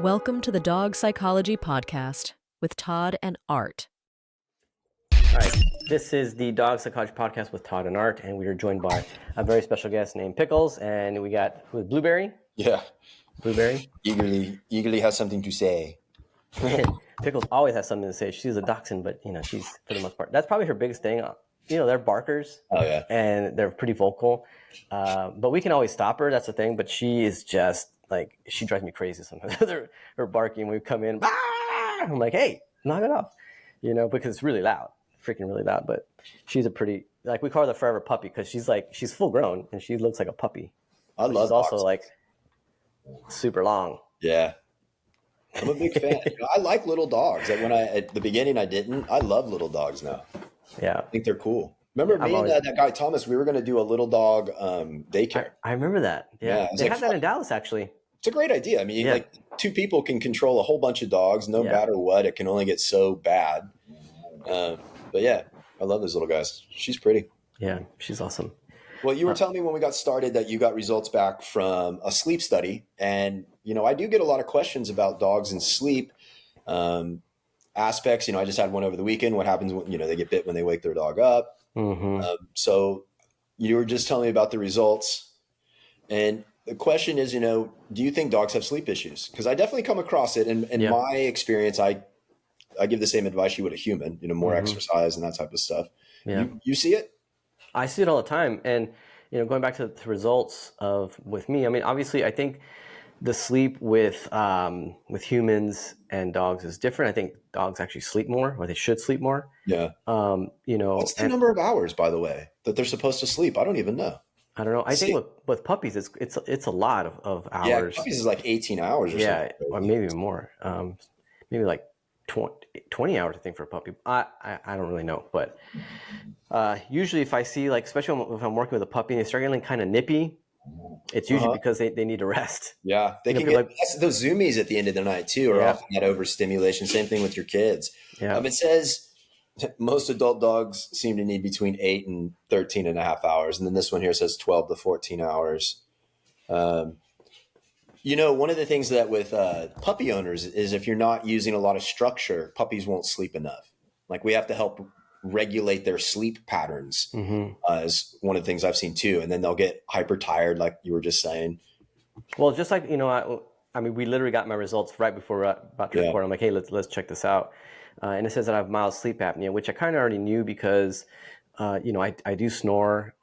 Welcome to the Dog Psychology Podcast with Todd and Art. All right, this is the Dog Psychology Podcast with Todd and Art, and we are joined by a very special guest named Pickles, and we got Blueberry. Yeah. Blueberry. Eagerly has something to say. Pickles always has something to say. She's a dachshund, but she's for the most part. That's probably her biggest thing. They're barkers. Oh yeah. And they're pretty vocal. But we can always stop her. That's the thing. But she is just like, she drives me crazy sometimes. Her barking. We come in, I'm like, hey, knock it off. Because it's really loud, freaking really loud. But she's a pretty, like, we call her the forever puppy because she's full grown and she looks like a puppy. I love. She's also like super long. Yeah. I'm a big fan. I like little dogs. At the beginning I didn't. I love little dogs now. Yeah. I think they're cool. Remember me and that guy Thomas, we were going to do a little dog daycare. I remember that. Yeah. They had that in Dallas, actually. It's a great idea. I mean, like two people can control a whole bunch of dogs, no matter what. It can only get so bad. But yeah, I love those little guys. She's pretty. Yeah, she's awesome. Well, you were telling me when we got started that you got results back from a sleep study. And, I do get a lot of questions about dogs and sleep aspects. I just had one over the weekend. What happens when, they get bit when they wake their dog up? Mm-hmm. So you were just telling me about the results. And the question is, do you think dogs have sleep issues? Because I definitely come across it. And in my experience, I give the same advice you would a human, more exercise and that type of stuff. Yeah. You see it? I see it all the time. And, going back to the results with me, I mean, obviously I think the sleep with humans and dogs is different. I think dogs actually sleep more, or they should sleep more. Yeah. What's the and number of hours, by the way, that they're supposed to sleep? I don't even know. I don't know. I think with puppies, it's a lot of hours. Yeah, puppies is like 18 hours or something. Yeah, or maybe even more. Maybe like 20 hours, I think, for a puppy. I don't really know. But usually if I see, like, especially if I'm working with a puppy and they start getting kind of nippy, it's usually because they need to rest. Yeah, they can get those zoomies at the end of the night too, or often that overstimulation. Same thing with your kids. Yeah. It says most adult dogs seem to need between 8 and 13 and a half hours. And then this one here says 12 to 14 hours. One of the things that with puppy owners is if you're not using a lot of structure, puppies won't sleep enough. Like, we have to help regulate their sleep patterns is one of the things I've seen too. And then they'll get hyper tired, like you were just saying. Well, just like, I mean, we literally got my results right before we were about to record. I'm like, hey, let's check this out. And it says that I have mild sleep apnea, which I kind of already knew because, I do snore.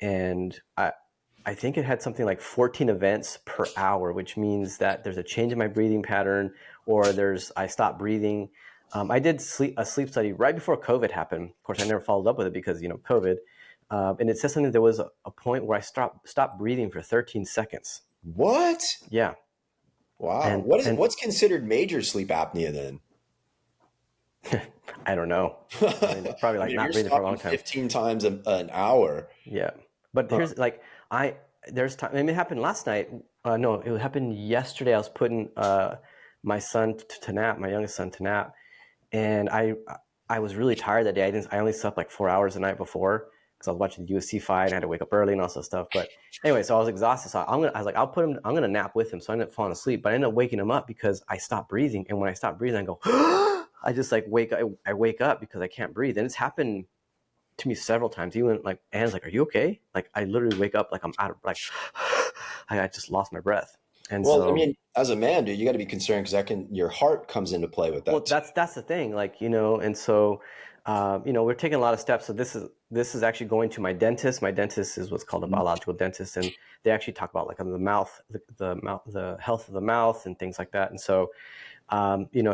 And I think it had something like 14 events per hour, which means that there's a change in my breathing pattern, or I stopped breathing. I did a sleep study right before COVID happened. Of course, I never followed up with it because, COVID. And it says something, there was a point where I stopped breathing for 13 seconds. What? Yeah. Wow. And what's considered major sleep apnea then? I don't know. I mean, probably like not breathing for a long time. 15 times an hour. Yeah. But here's there's time. I mean, it happened last night. No, it happened yesterday. I was putting my son to nap, my youngest son to nap. And I was really tired that day. I only slept like 4 hours the night before because I was watching the UFC fight and I had to wake up early and all that stuff. But anyway, so I was exhausted. So I was like, I'm going to nap with him. So I ended up falling asleep, but I ended up waking him up because I stopped breathing. And when I stopped breathing, I go, I just like wake up because I can't breathe. And it's happened to me several times. Even like Anne's like, are you okay? Like, I literally wake up like I'm out of, like, I just lost my breath. And I mean, as a man, dude, you got to be concerned because your heart comes into play with that. Well, that's the thing, like, and so, we're taking a lot of steps. So this is actually going to my dentist. My dentist is what's called a biological dentist, and they actually talk about like the mouth, the health of the mouth and things like that. And so,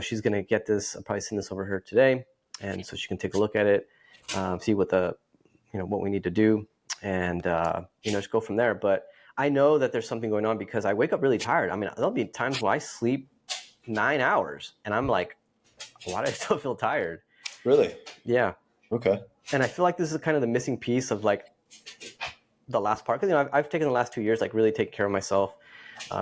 she's going to get this. I'll probably send this over her today, and so she can take a look at it, see what what we need to do, and just go from there. But I know that there's something going on because I wake up really tired. I mean, there'll be times where I sleep 9 hours and I'm like, why do I still feel tired? Really? Yeah. Okay. And I feel like this is kind of the missing piece of like the last part. Because I've taken the last 2 years, like really take care of myself,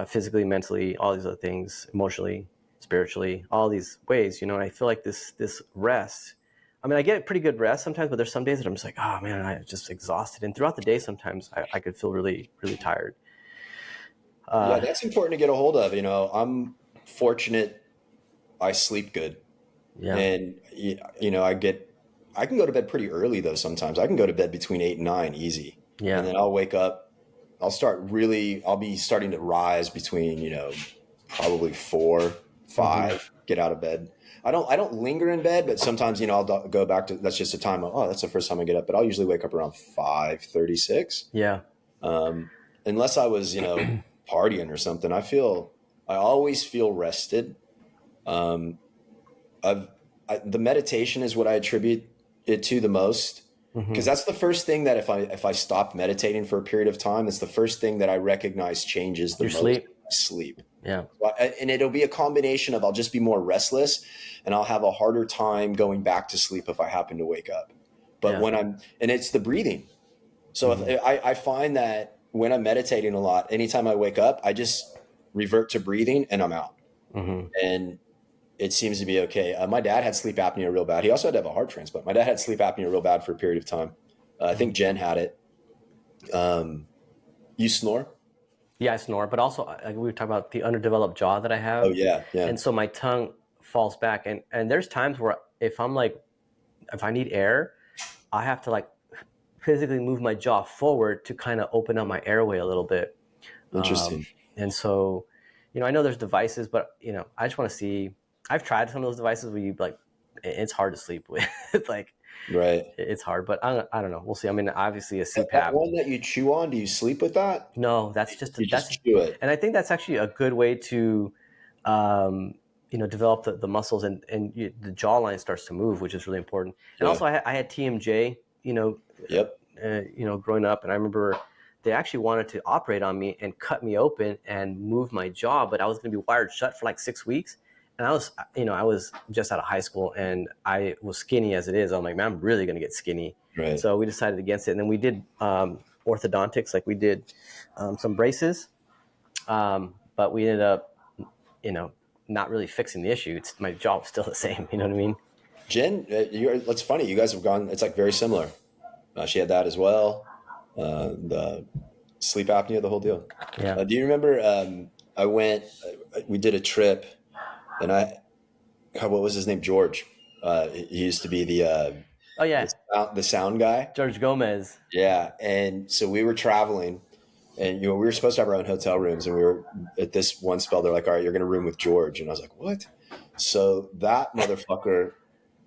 physically, mentally, all these other things, emotionally, spiritually, all these ways, and I feel like this rest. I mean, I get pretty good rest sometimes, but there's some days that I'm just like, oh man, I'm just exhausted. And throughout the day, sometimes I could feel really, really tired. Yeah, that's important to get a hold of. fortunate I sleep good. Yeah. And, you know, I can go to bed pretty early though. Sometimes I can go to bed between 8 and 9 easy. Yeah. And then I'll wake up, I'll be starting to rise between, you know, probably 4, 5, get out of bed. I don't linger in bed, but sometimes, you know, I'll go back to, that's just a time of, oh, that's the first time I get up, but I'll usually wake up around 5:36. Yeah. Unless I was, you know, partying or something, I always feel rested. The meditation is what I attribute it to the most, because that's the first thing that if I stop meditating for a period of time, it's the first thing that I recognize changes the most. Sleep. Yeah. And it'll be a combination of, I'll just be more restless and I'll have a harder time going back to sleep if I happen to wake up. But and it's the breathing. So if I find that when I'm meditating a lot, anytime I wake up, I just revert to breathing and I'm out. And it seems to be okay. My dad had sleep apnea real bad. He also had to have a heart transplant. My dad had sleep apnea real bad for a period of time. I think Jen had it. You snore? Yeah, I snore, but also like we were talking about the underdeveloped jaw that I have. Oh yeah. And so my tongue falls back, and there's times where if I need air, I have to like physically move my jaw forward to kind of open up my airway a little bit. Interesting. And so, you know, I know there's devices, but you know, I just want to see. I've tried some of those devices where you like, it's hard to sleep with. Like, right. It's hard, but I don't know. We'll see. I mean, obviously a CPAP. That one that you chew on, do you sleep with that? No, that's just just chew it. And I think that's actually a good way to, you know, develop the muscles and the jawline starts to move, which is really important. And also, I had TMJ, you know, you know, growing up, and I remember they actually wanted to operate on me and cut me open and move my jaw, but I was going to be wired shut for like 6 weeks. And I was just out of high school and I was skinny as it is. I'm like, man, I'm really going to get skinny. Right. So we decided against it. And then we did orthodontics, like we did some braces. But we ended up, you know, not really fixing the issue. My jaw was still the same. You know what I mean? Jen, that's funny. You guys have gone, it's like very similar. She had that as well. The sleep apnea, the whole deal. Yeah. Do you remember we did a trip. And what was his name? George. He used to be the sound guy. George Gomez. Yeah. And so we were traveling and, you know, we were supposed to have our own hotel rooms and we were at this one spell. They're like, all right, you're going to room with George. And I was like, what? So that motherfucker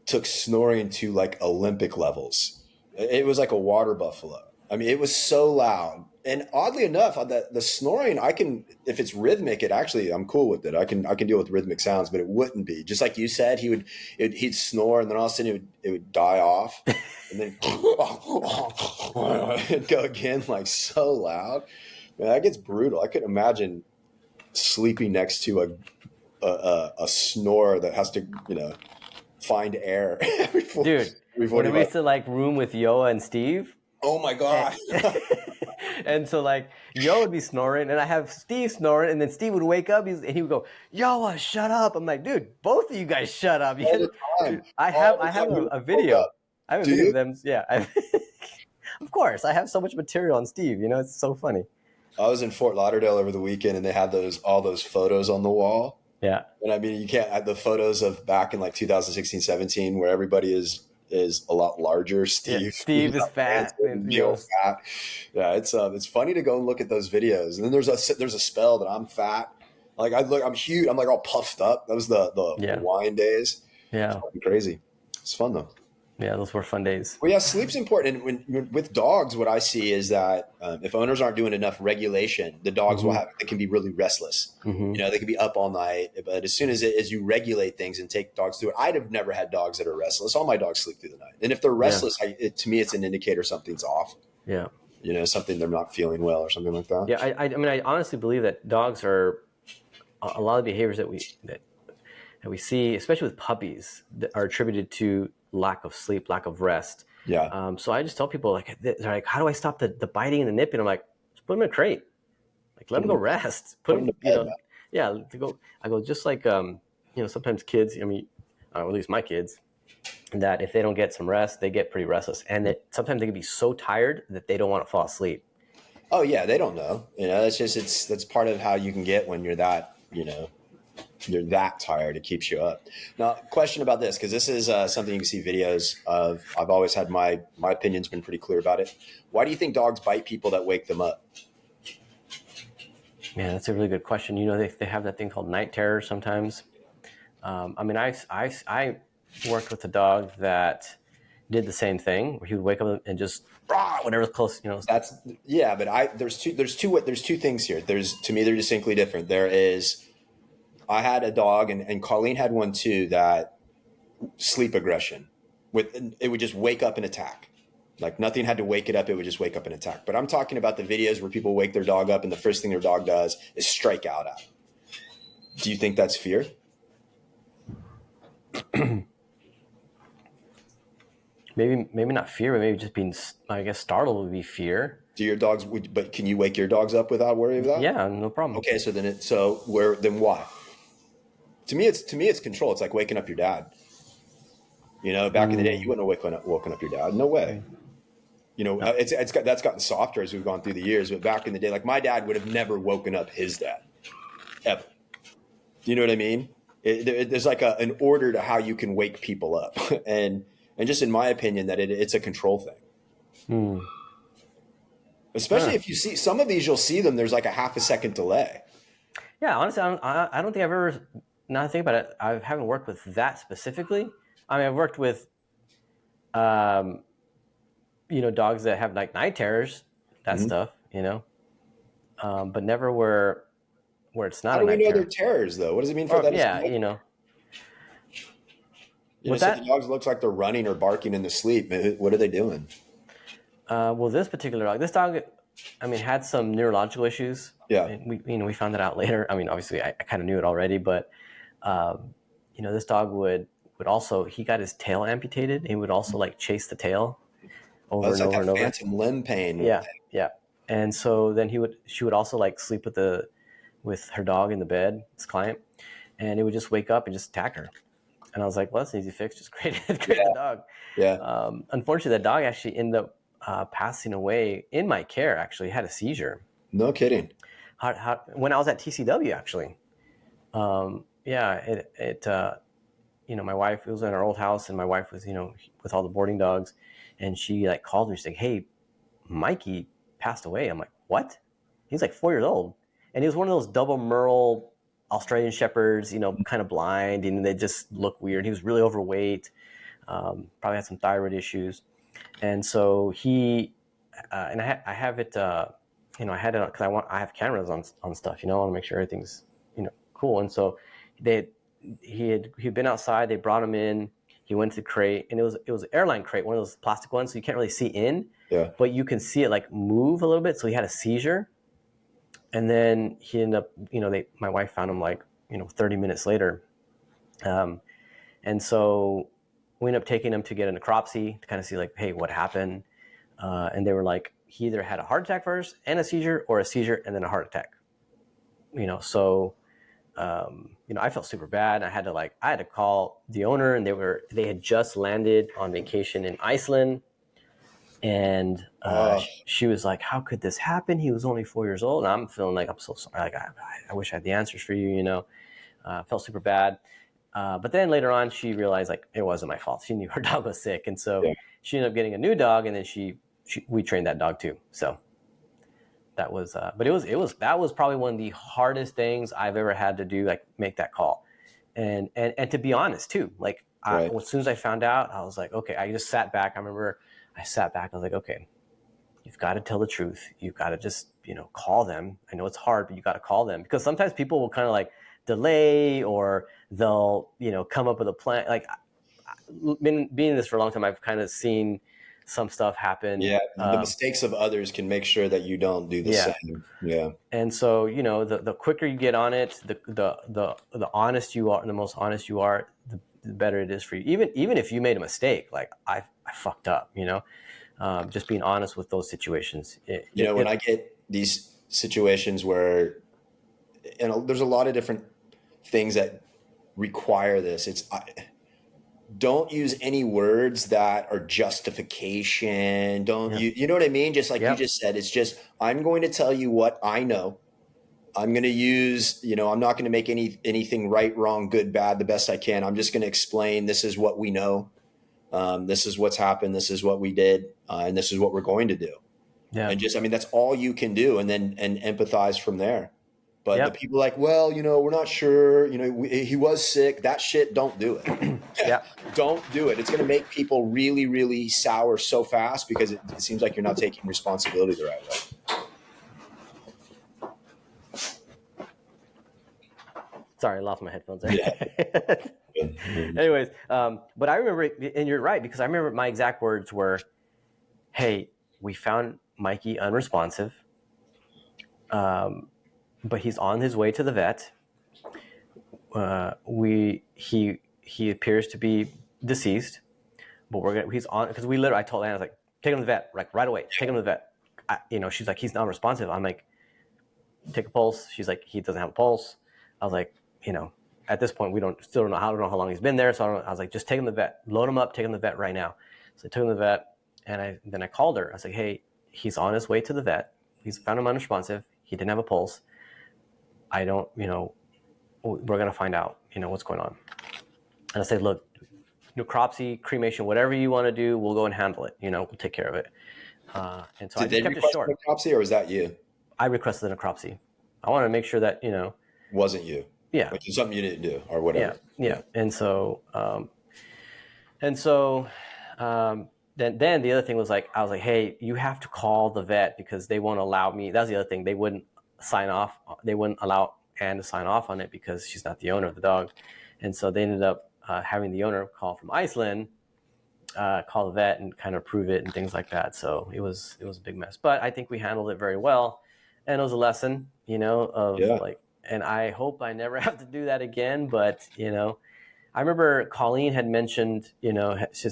took snoring to like Olympic levels. It was like a water buffalo. I mean, it was so loud. And oddly enough, the snoring, if it's rhythmic, I'm cool with it. I can deal with rhythmic sounds, but it wouldn't be. Just like you said, he'd snore, and then all of a sudden it would die off, and then it'd go again, like so loud. Man, that gets brutal. I couldn't imagine sleeping next to a snorer that has to, you know, find air. Dude, when we used to like room with Yoa and Steve. Oh my God. And so like Yo would be snoring and I have Steve snoring and then Steve would wake up and he would go, Yo, shut up. I'm like, dude, both of you guys shut up. All the time. I have a video. I have a video of them. Yeah. Of course. I have so much material on Steve, you know, it's so funny. I was in Fort Lauderdale over the weekend and they had all those photos on the wall. Yeah. And I mean, you can't have the photos of back in like 2016, 17, where everybody is a lot larger. Steve is fat. Fat. Yeah, it's funny to go and look at those videos. And then there's a spell that I'm fat. Like I'm huge. I'm like all puffed up. That was the wine days. Yeah, it's crazy. It's fun though. Yeah, those were fun days. Well, yeah, sleep's important. And with dogs, what I see is that if owners aren't doing enough regulation, the dogs they can be really restless. You know, they can be up all night. But as soon as you regulate things and take dogs through it, I'd have never had dogs that are restless. All my dogs sleep through the night. And if they're restless, to me, it's an indicator something's off. Yeah. You know, something they're not feeling well or something like that. Yeah, I mean, I honestly believe that dogs are a lot of behaviors that we see, especially with puppies, that are attributed to lack of sleep, lack of rest. Yeah. So I just tell people they're like, how do I stop the biting and the nipping? I'm like, just put them in a crate. Like, let them go rest. Put them, bed, I go just like, you know, sometimes kids, I mean, at least my kids, that if they don't get some rest, they get pretty restless. And that sometimes they can be so tired that they don't want to fall asleep. Oh yeah. They don't know, you know, that's part of how you can get when you're that, you know, You're that tired. It keeps you up. Now, question about this, because this is something you can see videos of. I've always had my opinion's been pretty clear about it. Why do you think dogs bite people that wake them up? Man, that's a really good question. They have that thing called night terror sometimes. I worked with a dog that did the same thing, where he would wake up and just whatever's close. But there's two things here. To me, they're distinctly different. I had a dog, and Colleen had one too, that sleep aggression. It would just wake up and attack. Like nothing had to wake it up. It would just wake up and attack. But I'm talking about the videos where people wake their dog up and the first thing their dog does is strike out at them. Do you think that's fear? Maybe not fear, but maybe just being, I guess, startled would be fear. Do your dogs? But can you wake your dogs up without worrying about that? Yeah, no problem. Okay, so then why? To me, it's control. It's like waking up your dad. Back in the day, you wouldn't have woken up your dad. No way. That's gotten softer as we've gone through the years. But back in the day, like my dad would have never woken up his dad, ever. Do you know what I mean? There's like an order to how you can wake people up, and just in my opinion, that it's a control thing. Especially if you see some of these, you'll see them. There's like a half a second delay. Yeah, honestly, I don't think I've ever. Now I think about it, I haven't worked with that specifically. I mean, I've worked with, dogs that have like night terrors, that stuff, but never where it's not. How do we know they're terrors, though? What does it mean for that? Yeah, so the dogs looks like they're running or barking in the sleep. What are they doing? Well, this dog, had some neurological issues. Yeah, and we found that out later. I mean, obviously, I kind of knew it already, but this dog would also, he got his tail amputated. He would also like chase the tail over and over and over. Phantom limb pain. Yeah. And so then she would also like sleep with her dog in the bed, this client, and it would just wake up and just attack her. And I was like, well, that's an easy fix. Just create the dog. Yeah. Unfortunately, that dog actually ended up passing away in my care. Actually, had a seizure. No kidding. When I was at TCW, actually. My wife, it was in our old house, and my wife was, with all the boarding dogs, and she like called me, she's like, hey, Mikey passed away. I'm like, what? He's like 4 years old. And he was one of those double Merle Australian Shepherds, kind of blind, and they just look weird. He was really overweight, probably had some thyroid issues. And so he, and I have it, I had it because I have cameras on stuff, I want to make sure everything's, cool. And so he'd been outside, they brought him in, he went to the crate, and it was an airline crate, one of those plastic ones, so you can't really see in, but you can see it like move a little bit. So he had a seizure. And then he ended up, my wife found him like, 30 minutes later. And so we ended up taking him to get a necropsy to kind of see like, hey, what happened? And they were like, he either had a heart attack first and a seizure, or a seizure and then a heart attack. So I felt super bad. I had to call the owner, and they had just landed on vacation in Iceland. And she was like, how could this happen? He was only 4 years old. And I'm feeling like, I'm so sorry. Like, I wish I had the answers for you, felt super bad. But then later on, she realized like it wasn't my fault. She knew her dog was sick. And so she ended up getting a new dog, and then we trained that dog too. So that was, but that was probably one of the hardest things I've ever had to do, like make that call. And to be honest too, like as soon as I found out, I was like, okay, I just sat back. I remember I sat back. I was like, okay, you've got to tell the truth. You've got to just, call them. I know it's hard, but you got to call them, because sometimes people will kind of like delay, or they'll, come up with a plan. Like being in this for a long time, I've kind of seen some stuff happen. Yeah. The mistakes of others can make sure that you don't do the same. Yeah. And so, the quicker you get on it, the honest you are, the most honest you are, the better it is for you. Even if you made a mistake, like I fucked up, just being honest with those situations. When I get these situations where, and there's a lot of different things that require this. Don't use any words that are justification. You know what I mean? Just like you just said, it's just, I'm going to tell you what I know, I'm going to use, I'm not going to make anything right, wrong, good, bad, the best I can. I'm just going to explain, this is what we know. This is what's happened. This is what we did. And this is what we're going to do. Yeah. And that's all you can do. And then, empathize from there. But Yep. the people like, well, we're not sure, he was sick. That shit, don't do it. Yeah. Don't do it. It's going to make people really, really sour so fast because it seems like you're not taking responsibility the right way. Sorry, I lost my headphones. Yeah. Anyways, but I remember, and you're right, because I remember my exact words were, hey, we found Mikey unresponsive, but he's on his way to the vet. He appears to be deceased, but he's on, because I told Anna, I was like, take him to the vet, like right away, take him to the vet. She's like, he's not responsive. I'm like, take a pulse. She's like, he doesn't have a pulse. I was like, at this point, still don't know how long he's been there. So I was like, just take him to the vet, load him up, take him to the vet right now. So I took him to the vet, and then I called her. I was like, hey, he's on his way to the vet. He's found him unresponsive. He didn't have a pulse. I don't, we're going to find out, what's going on. And I said, look, necropsy, cremation, whatever you want to do, we'll go and handle it. We'll take care of it. And so I just kept it short. Necropsy, or was that you? I requested the necropsy. I wanted to make sure that, Wasn't you. Yeah. Which is something you didn't do or whatever. Yeah. And so, then the other thing was like, I was like, hey, you have to call the vet because they won't allow me. That's the other thing. They wouldn't sign off. They wouldn't allow Anne to sign off on it because she's not the owner of the dog. And so they ended up having the owner call from Iceland, call the vet and kind of prove it and things like that. So it was a big mess, but I think we handled it very well. And it was a lesson, and I hope I never have to do that again. But, I remember Colleen had mentioned, she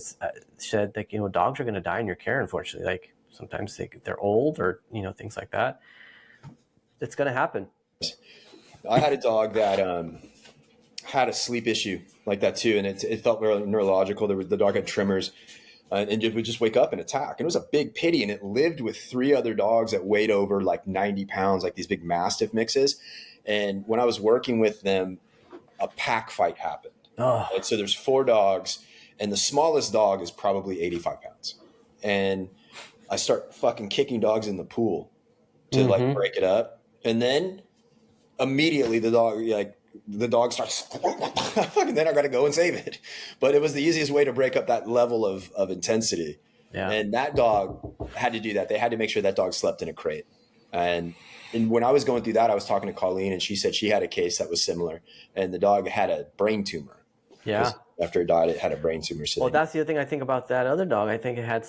said that, dogs are going to die in your care, unfortunately. Like sometimes they're old or, things like that. It's going to happen. I had a dog that had a sleep issue like that too. And it felt very neurological. The dog had tremors and it would just wake up and attack. And it was a big pity. And it lived with 3 other dogs that weighed over like 90 pounds, like these big Mastiff mixes. And when I was working with them, a pack fight happened. Oh. And so there's 4 dogs and the smallest dog is probably 85 pounds. And I start fucking kicking dogs in the pool to like break it up. And then immediately the dog starts fucking, then I got to go and save it. But it was the easiest way to break up that level of intensity. Yeah. And that dog had to do that. They had to make sure that dog slept in a crate. And when I was going through that, I was talking to Colleen and she said she had a case that was similar and the dog had a brain tumor. Yeah. After it died, it had a brain tumor sitting. Well, that's the other thing I think about that other dog. I think it had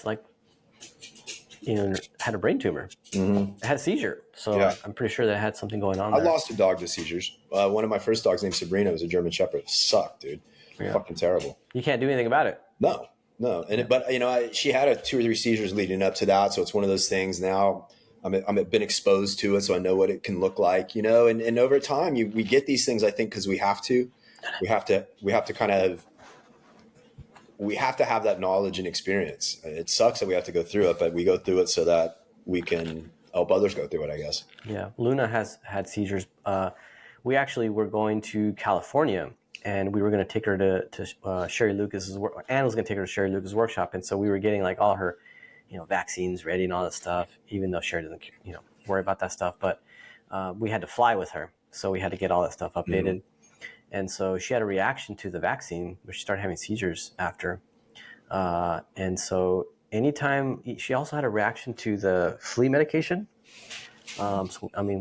had a brain tumor. Mm-hmm. It had a seizure. So yeah. I'm pretty sure that it had something going on there. I lost a dog to seizures. One of my first dogs named Sabrina was a German Shepherd. It sucked, dude. Yeah. Fucking terrible. You can't do anything about it. No. And but she had 2 or 3 seizures leading up to that. So it's one of those things now. I've been exposed to it, so I know what it can look like, and over time we get these things, I think, because we have to have that knowledge and experience. It sucks that we have to go through it, but we go through it so that we can help others go through it, I guess. Yeah. Luna has had seizures. We actually were going to California and we were going to take her to Sherry Lucas's work. Anna was going to take her to Sherry Lucas's workshop. And so we were getting like all her, vaccines ready and all that stuff, even though Sherry doesn't, worry about that stuff. But we had to fly with her. So we had to get all that stuff updated. Mm-hmm. And so she had a reaction to the vaccine, where she started having seizures after. And so anytime, she also had a reaction to the flea medication. That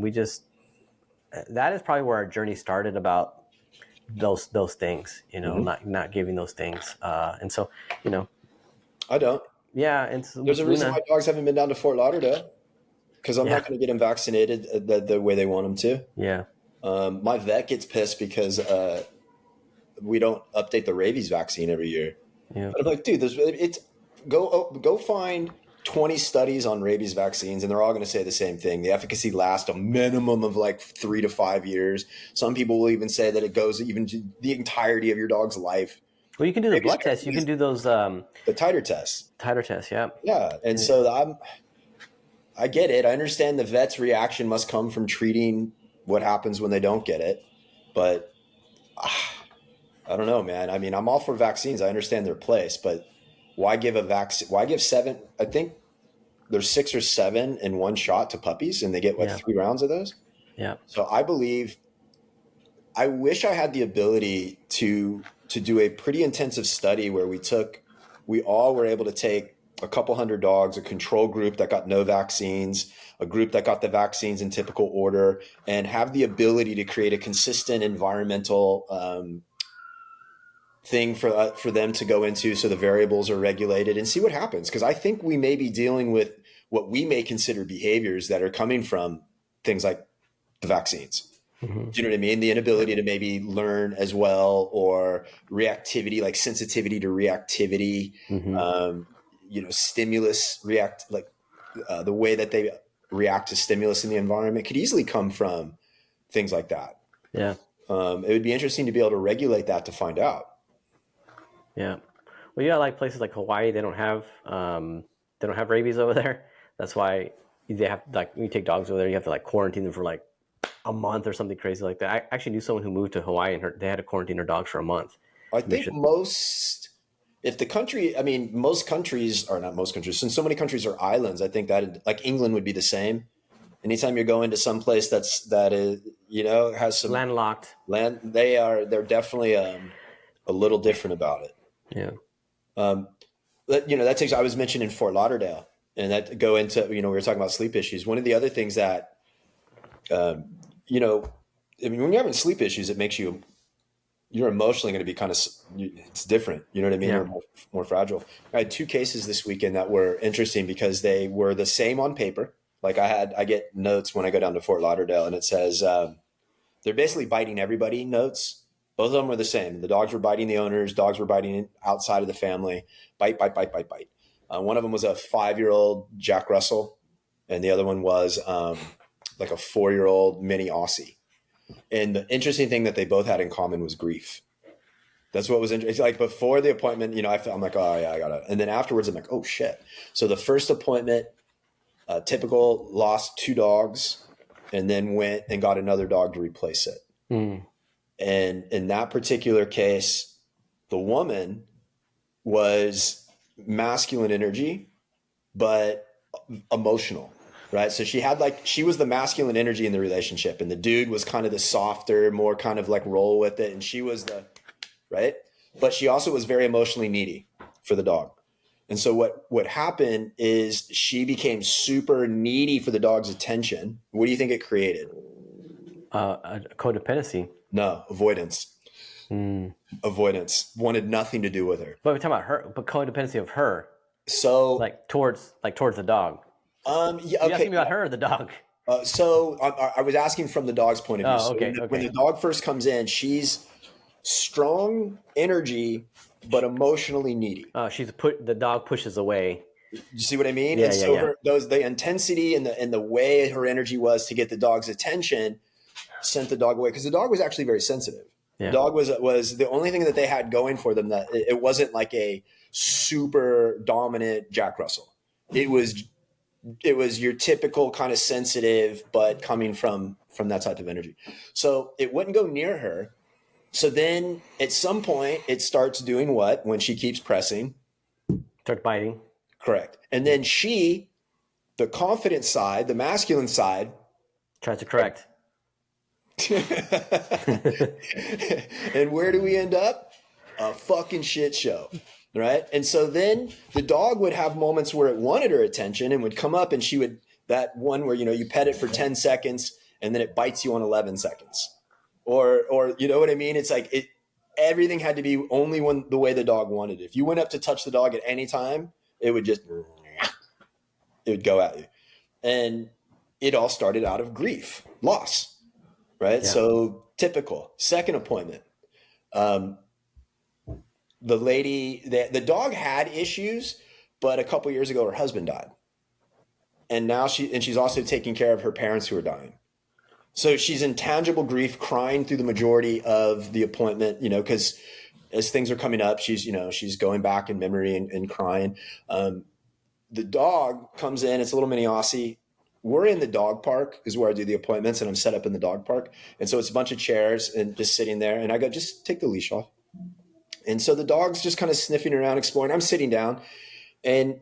is probably where our journey started about those things, mm-hmm. not giving those things. And so, I don't. Yeah. And so there's a reason why dogs haven't been down to Fort Lauderdale, because I'm not going to get them vaccinated the way they want them to. Yeah. My vet gets pissed because we don't update the rabies vaccine every year. Yeah. But I'm like, dude, go find 20 studies on rabies vaccines, and they're all going to say the same thing. The efficacy lasts a minimum of like 3 to 5 years. Some people will even say that it goes even to the entirety of your dog's life. Well, you can do the blood test. You can do those the titer tests. Titer tests, yeah. Yeah, and so I get it. I understand the vet's reaction must come from treating what happens when they don't get it. But I don't know, man. I mean, I'm all for vaccines. I understand their place, but why give a vaccine? Why give 7? I think there's 6 or 7 in one shot to puppies, and they get 3 rounds of those. Yeah. So I wish I had the ability to do a pretty intensive study where we all were able to take a couple hundred dogs, a control group that got no vaccines, a group that got the vaccines in typical order, and have the ability to create a consistent environmental thing for them to go into, so the variables are regulated, and see what happens. Because I think we may be dealing with what we may consider behaviors that are coming from things like the vaccines. Mm-hmm. Do you know what I mean? The inability to maybe learn as well, or reactivity, like sensitivity to reactivity, stimulus the way that they react to stimulus in the environment could easily come from things like that. Yeah. It would be interesting to be able to regulate that to find out. Yeah. Well, you got like places like Hawaii, they don't have rabies over there. That's why they have, like, when you take dogs over there, you have to like quarantine them for like a month or something crazy like that. I actually knew someone who moved to Hawaii and they had to quarantine their dogs for a month. I think most countries, or not most countries, since so many countries are islands, I think that like England would be the same. Anytime you're going to some place that is, has some landlocked land, they're definitely a little different about it. Yeah. That takes, I was mentioning Fort Lauderdale, and that go into, we were talking about sleep issues. One of the other things that, when you're having sleep issues, it makes you're emotionally going to be it's different. You know what I mean? Yeah. You're more fragile. I had 2 cases this weekend that were interesting because they were the same on paper. Like I get notes when I go down to Fort Lauderdale, and it says, they're basically biting everybody notes. Both of them were the same. The dogs were biting the owners. Dogs were biting outside of the family. Bite, bite, bite, bite, bite. One of them was a 5-year-old Jack Russell, and the other one was like a 4-year-old mini Aussie. And the interesting thing that they both had in common was grief. That's what was interesting. Like before the appointment, I'm like, oh yeah, I got it. And then afterwards, I'm like, oh shit. So the first appointment, typical, lost 2 dogs, and then went and got another dog to replace it. Mm. And in that particular case, the woman was masculine energy, but emotional, right? So she was the masculine energy in the relationship, and the dude was kind of the softer, more kind of like roll with it. And she was right. But she also was very emotionally needy for the dog. And so what happened is she became super needy for the dog's attention. What do you think it created? A codependency. No, avoidance. Avoidance. Wanted nothing to do with her. But we're talking about her, but codependency of her. So like towards the dog. Yeah. Okay. You're asking me about her or the dog? So I was asking from the dog's point of view. Oh, okay. When the dog first comes in, she's strong energy, but emotionally needy. The dog pushes away. You see what I mean? Yeah, and so the intensity and the way her energy was to get the dog's attention sent the dog away, because the dog was actually very sensitive. Yeah. The dog was the only thing that they had going for them, that it wasn't like a super dominant Jack Russell. It was your typical kind of sensitive, but coming from that type of energy. So it wouldn't go near her. So then at some point it starts doing what? When she keeps pressing. Start biting. Correct. And then the confident side, the masculine side. Tries to correct. And where do we end up? A fucking shit show. Right. And so then the dog would have moments where it wanted her attention and would come up, and she would, that one where, you pet it for 10 seconds and then it bites you on 11 seconds. Or you know what I mean? It's like everything had to be only the way the dog wanted it. If you went up to touch the dog at any time, it would go at you. And it all started out of grief, loss. Right. Yeah. So typical. Second appointment. The lady, the dog had issues, but a couple years ago, her husband died. And now she's also taking care of her parents who are dying. So she's in tangible grief, crying through the majority of the appointment, because as things are coming up, she's going back in memory and crying. The dog comes in, it's a little mini Aussie, we're in the dog park is where I do the appointments, and I'm set up in the dog park. And so it's a bunch of chairs and just sitting there, and I go, just take the leash off. And so the dog's just kind of sniffing around, exploring. I'm sitting down, and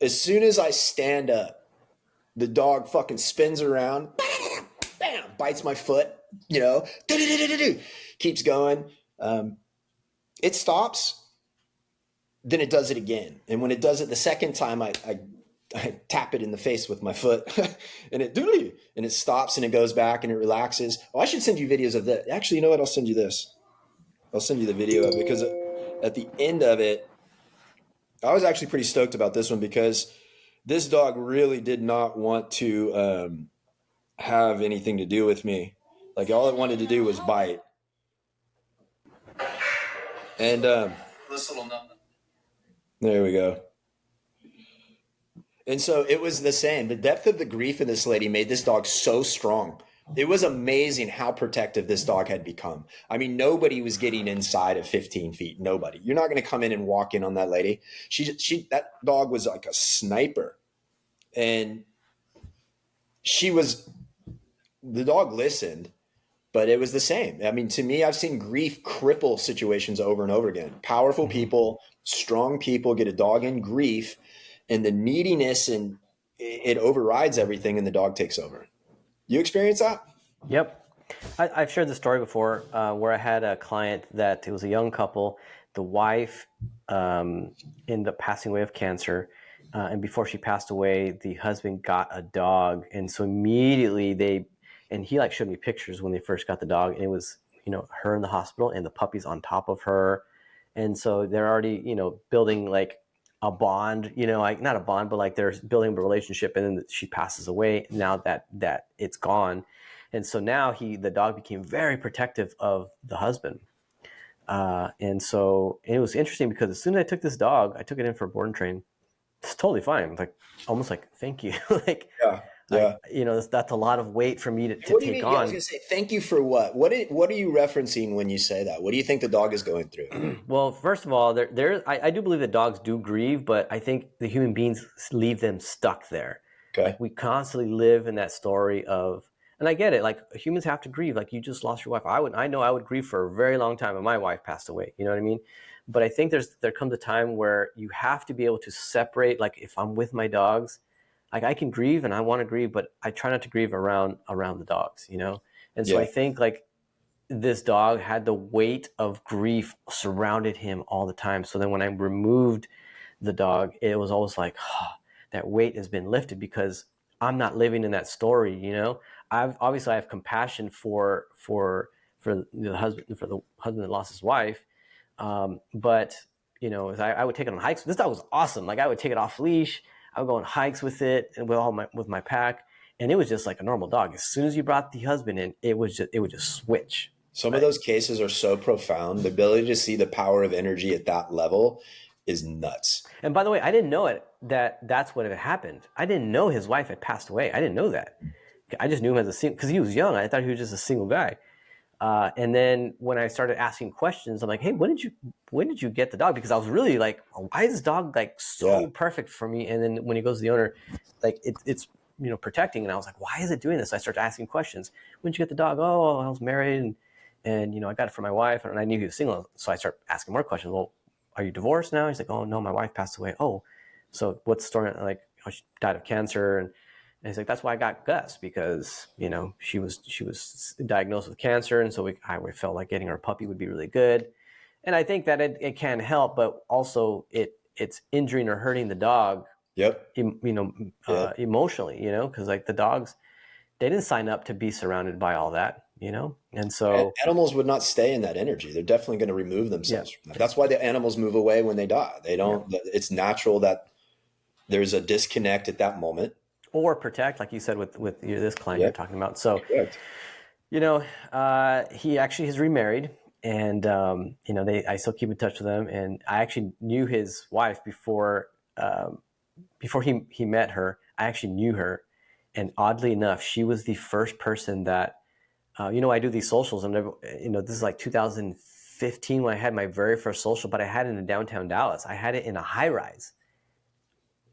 as soon as I stand up, the dog fucking spins around, bam, bam, bites my foot, you know, keeps going. It stops, then it does it again. And when it does it the second time, I tap it in the face with my foot and it stops and it goes back and it relaxes. Oh, I should send you videos of that. Actually, you know what? I'll send you this. I'll send you the video of it, because at the end of it, I was actually pretty stoked about this one, because this dog really did not want to have anything to do with me. Like, all it wanted to do was bite. And this little number. There we go. And so it was the same. The depth of the grief in this lady made this dog so strong. It was amazing how protective this dog had become. I mean, nobody was getting inside of 15 feet. Nobody. You're not going to come in and walk in on that lady. That dog was like a sniper. And the dog listened, but it was the same. I mean, to me, I've seen grief cripple situations over and over again. Powerful people, strong people get a dog in grief, and the neediness, and it overrides everything, and the dog takes over. You experience that? Yep. I've shared this story before, where I had a client that it was a young couple. The wife ended up passing away of cancer. And before she passed away, the husband got a dog. And so immediately he like showed me pictures when they first got the dog, and it was, you know, her in the hospital and the puppy's on top of her. And so they're already, you know, building like a bond, you know, like not a bond, but like they're building a relationship, and then she passes away now that it's gone. And so now the dog became very protective of the husband. And it was interesting, because as soon as I took this dog, I took it in for a board and train. It's totally fine. Like, almost like, thank you. Like, yeah. Like, you know, that's a lot of weight for me to take on. Yeah, I was going to say, thank you for what? What are you referencing when you say that? What do you think the dog is going through? Well, first of all, I do believe that dogs do grieve, but I think the human beings leave them stuck there. Okay. Like, we constantly live in that story of, and I get it, like, humans have to grieve. Like, you just lost your wife. I know I would grieve for a very long time when my wife passed away. You know what I mean? But I think there comes a time where you have to be able to separate. Like, if I'm with my dogs, like, I can grieve and I want to grieve, but I try not to grieve around the dogs, you know? And so Yeah. I think, like, this dog had the weight of grief surrounded him all the time. So then when I removed the dog, it was always like, that weight has been lifted, because I'm not living in that story, you know? I have compassion for the husband that lost his wife. But, you know, I would take it on hikes. This dog was awesome. Like, I would take it off leash. I would go on hikes with it and with my pack, and it was just like a normal dog. As soon as you brought the husband in, it would just switch. Some of those cases are so profound. The ability to see the power of energy at that level is nuts. And by the way, I didn't know that's what had happened. I didn't know his wife had passed away. I didn't know that. I just knew him as a single, because he was young. I thought he was just a single guy. And then when I started asking questions, I'm like, hey, when did you get the dog? Because I was really like, why is this dog like so perfect for me? And then when he goes to the owner, like it's, you know, protecting. And I was like, why is it doing this? So I started asking questions. When did you get the dog? Oh, I was married and, you know, I got it for my wife, and I knew he was single. So I started asking more questions. Well, are you divorced now? He's like, oh no, my wife passed away. Oh, so what's the story? Like, oh, she died of cancer. And he's like, that's why I got Gus, because, you know, she was diagnosed with cancer. And so I felt like getting her a puppy would be really good. And I think that it can help, but also it's injuring or hurting the dog. Yep. Emotionally, you know, because like the dogs, they didn't sign up to be surrounded by all that, you know? And so animals would not stay in that energy. They're definitely going to remove themselves from that. That's why the animals move away when they die. They don't, it's natural that there's a disconnect at that moment. Or protect, like you said with this client you're talking about. So, Correct. you know, he actually is remarried, and you know, I still keep in touch with them. And I actually knew his wife before he met her. I actually knew her, and oddly enough, she was the first person that, you know, I do these socials, and you know, this is like 2015 when I had my very first social, but I had it in downtown Dallas. I had it in a high rise.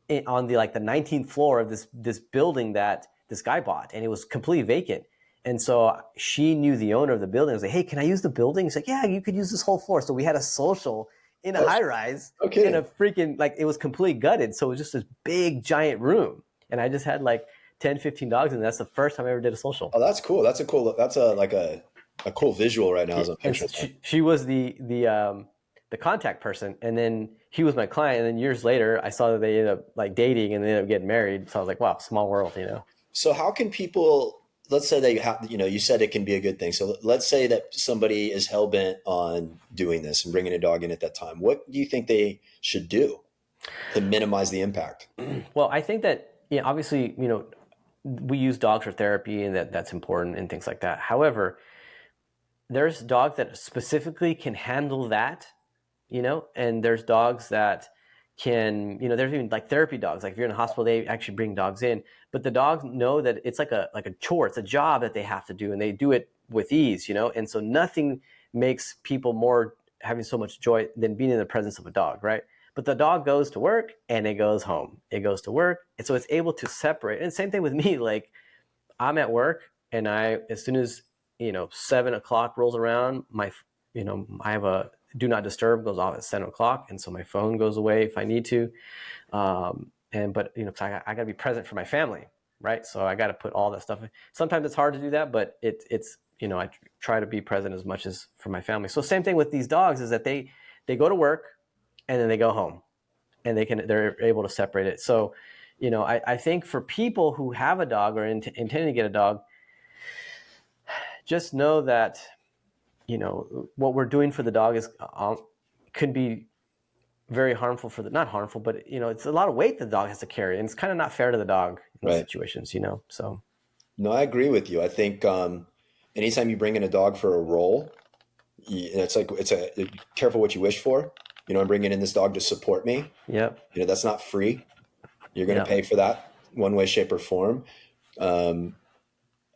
on the 19th floor of this building that this guy bought, and it was completely vacant. And so she knew the owner of the building. I was like, hey, can I use the building? He's like, yeah, you could use this whole floor. So we had a social in a high rise in a freaking, it was completely gutted. So it was just this big giant room. And I just had 10, 15 dogs. And that's the first time I ever did a social. Oh, that's cool. That's a cool visual right now as a picture. She was the contact person. And then he was my client. And then years later, I saw that they ended up dating and they ended up getting married. So I was like, wow, small world, So how can people, let's say they have, you said it can be a good thing. So let's say that somebody is hell-bent on doing this and bringing a dog in at that time. What do you think they should do to minimize the impact? Well, I think that, obviously, we use dogs for therapy and that's important and things like that. However, there's dogs that specifically can handle that, and there's dogs that can, there's even therapy dogs. If you're in a hospital, they actually bring dogs in, but the dogs know that it's like a chore. It's a job that they have to do, and they do it with ease, and so nothing makes people more having so much joy than being in the presence of a dog, right? But the dog goes to work and it goes home. It goes to work, and so it's able to separate. And same thing with me. I'm at work, and as soon as 7 o'clock rolls around, I have a do not disturb goes off at 7 o'clock. And so my phone goes away if I need to. But I gotta be present for my family. Right. So I got to put all that stuff in. Sometimes it's hard to do that, but it's, I try to be present as much as for my family. So same thing with these dogs is that they go to work and then they go home and they're able to separate it. So, I think for people who have a dog or intending to get a dog, just know that, what we're doing for the dog is could be very harmful not harmful, but it's a lot of weight the dog has to carry, and it's kind of not fair to the dog in those situations, so. No, I agree with you. I think anytime you bring in a dog for a role, it's careful what you wish for. I'm bringing in this dog to support me. Yep. That's not free. You're going to pay for that one way, shape, or form.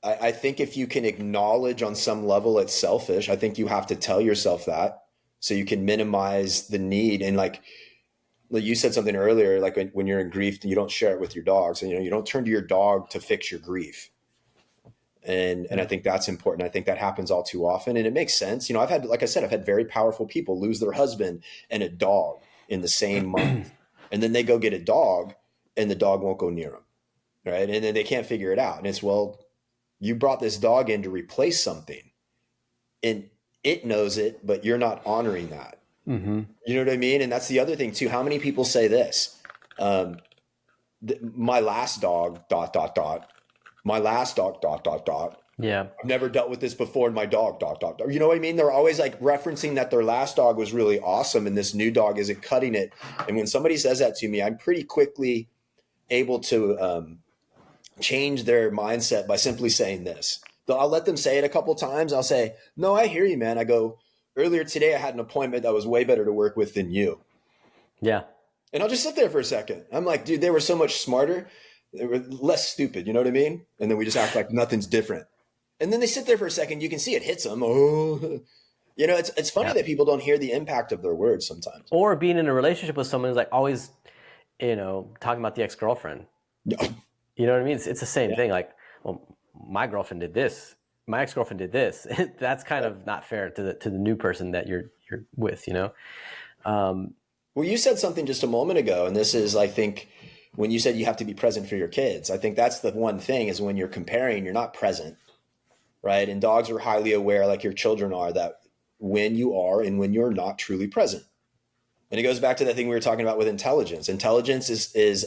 I think if you can acknowledge on some level it's selfish, I think you have to tell yourself that so you can minimize the need. And you said something earlier, when you're in grief, you don't share it with your dogs, and you don't turn to your dog to fix your grief. And I think that's important. I think that happens all too often, and it makes sense. I've had very powerful people lose their husband and a dog in the same month, and then they go get a dog and the dog won't go near them. Right. And then they can't figure it out. And it's, well, you brought this dog in to replace something, and it knows it, but you're not honoring that. Mm-hmm. You know what I mean? And that's the other thing too. How many people say this? My last dog, ... My last dog, ... Yeah. I've never dealt with this before. And my dog, ... You know what I mean? They're always referencing that their last dog was really awesome, and this new dog isn't cutting it. And when somebody says that to me, I'm pretty quickly able to change their mindset by simply saying this. I'll let them say it a couple of times. I'll say, no, I hear you, man. I go, earlier today, I had an appointment that was way better to work with than you. Yeah. And I'll just sit there for a second. I'm like, dude, they were so much smarter. They were less stupid. You know what I mean? And then we just act like nothing's different. And then they sit there for a second. You can see it hits them. Oh, it's funny that people don't hear the impact of their words sometimes. Or being in a relationship with someone who's always, talking about the ex-girlfriend. You know what I mean? It's the same thing. Well, my girlfriend did this. My ex-girlfriend did this. That's kind of not fair to the new person that you're with, Well, you said something just a moment ago, and this is, I think, when you said you have to be present for your kids. I think that's the one thing is when you're comparing, you're not present, right? And dogs are highly aware, like your children are, that when you are and when you're not truly present. And it goes back to that thing we were talking about with intelligence. Intelligence is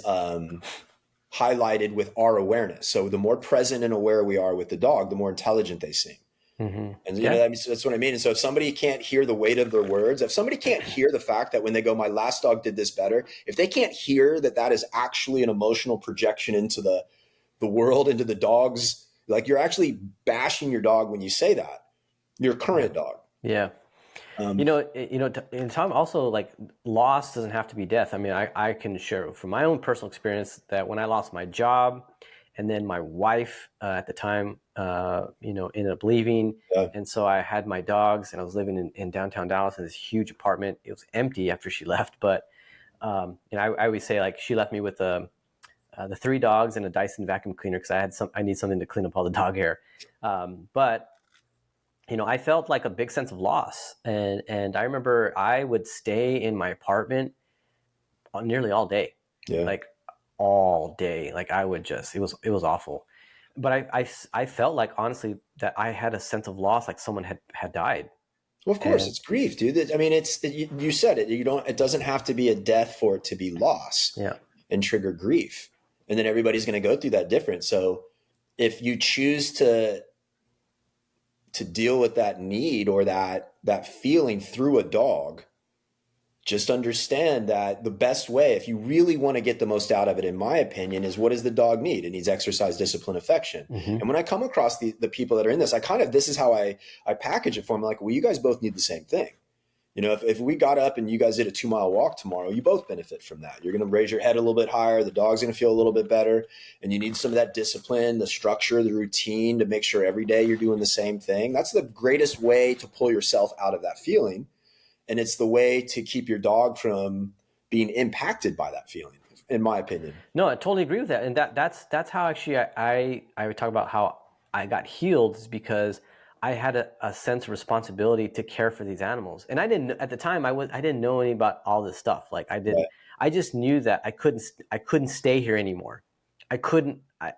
highlighted with our awareness. So the more present and aware we are with the dog, the more intelligent they seem. Mm-hmm. And that's what I mean. And so if somebody can't hear the weight of their words, if somebody can't hear the fact that when they go, my last dog did this better, if they can't hear that is actually an emotional projection into the world, into the dog's, you're actually bashing your dog when you say that, your current dog. Yeah. In time also, loss doesn't have to be death. I mean, I can share from my own personal experience that when I lost my job, and then my wife at the time, ended up leaving. Yeah. And so I had my dogs, and I was living in downtown Dallas in this huge apartment. It was empty after she left, but I always say like she left me with the 3 dogs and a Dyson vacuum cleaner because I need something to clean up all the dog hair. But I felt like a big sense of loss, and I remember I would stay in my apartment nearly all day, like all day. Like I would just it was awful. But I felt like honestly that I had a sense of loss, like someone had died. Well, of course, it's grief, dude. I mean, you said it. It doesn't have to be a death for it to be loss and trigger grief. And then everybody's going to go through that different. So if you choose to deal with that need or that feeling through a dog, just understand that the best way, if you really want to get the most out of it, in my opinion, is what does the dog need? It needs exercise, discipline, affection. Mm-hmm. And when I come across the people that are in this, this is how I package it for them. Like, well, you guys both need the same thing. If we got up and you guys did a 2-mile walk tomorrow, you both benefit from that. You're going to raise your head a little bit higher. The dog's going to feel a little bit better. And you need some of that discipline, the structure, the routine to make sure every day you're doing the same thing. That's the greatest way to pull yourself out of that feeling. And it's the way to keep your dog from being impacted by that feeling, in my opinion. No, I totally agree with that. And that's how actually I would talk about how I got healed, is because I had a sense of responsibility to care for these animals. And I didn't, at the time, I didn't know any about all this stuff. Like I didn't, right. I just knew that I couldn't stay here anymore. I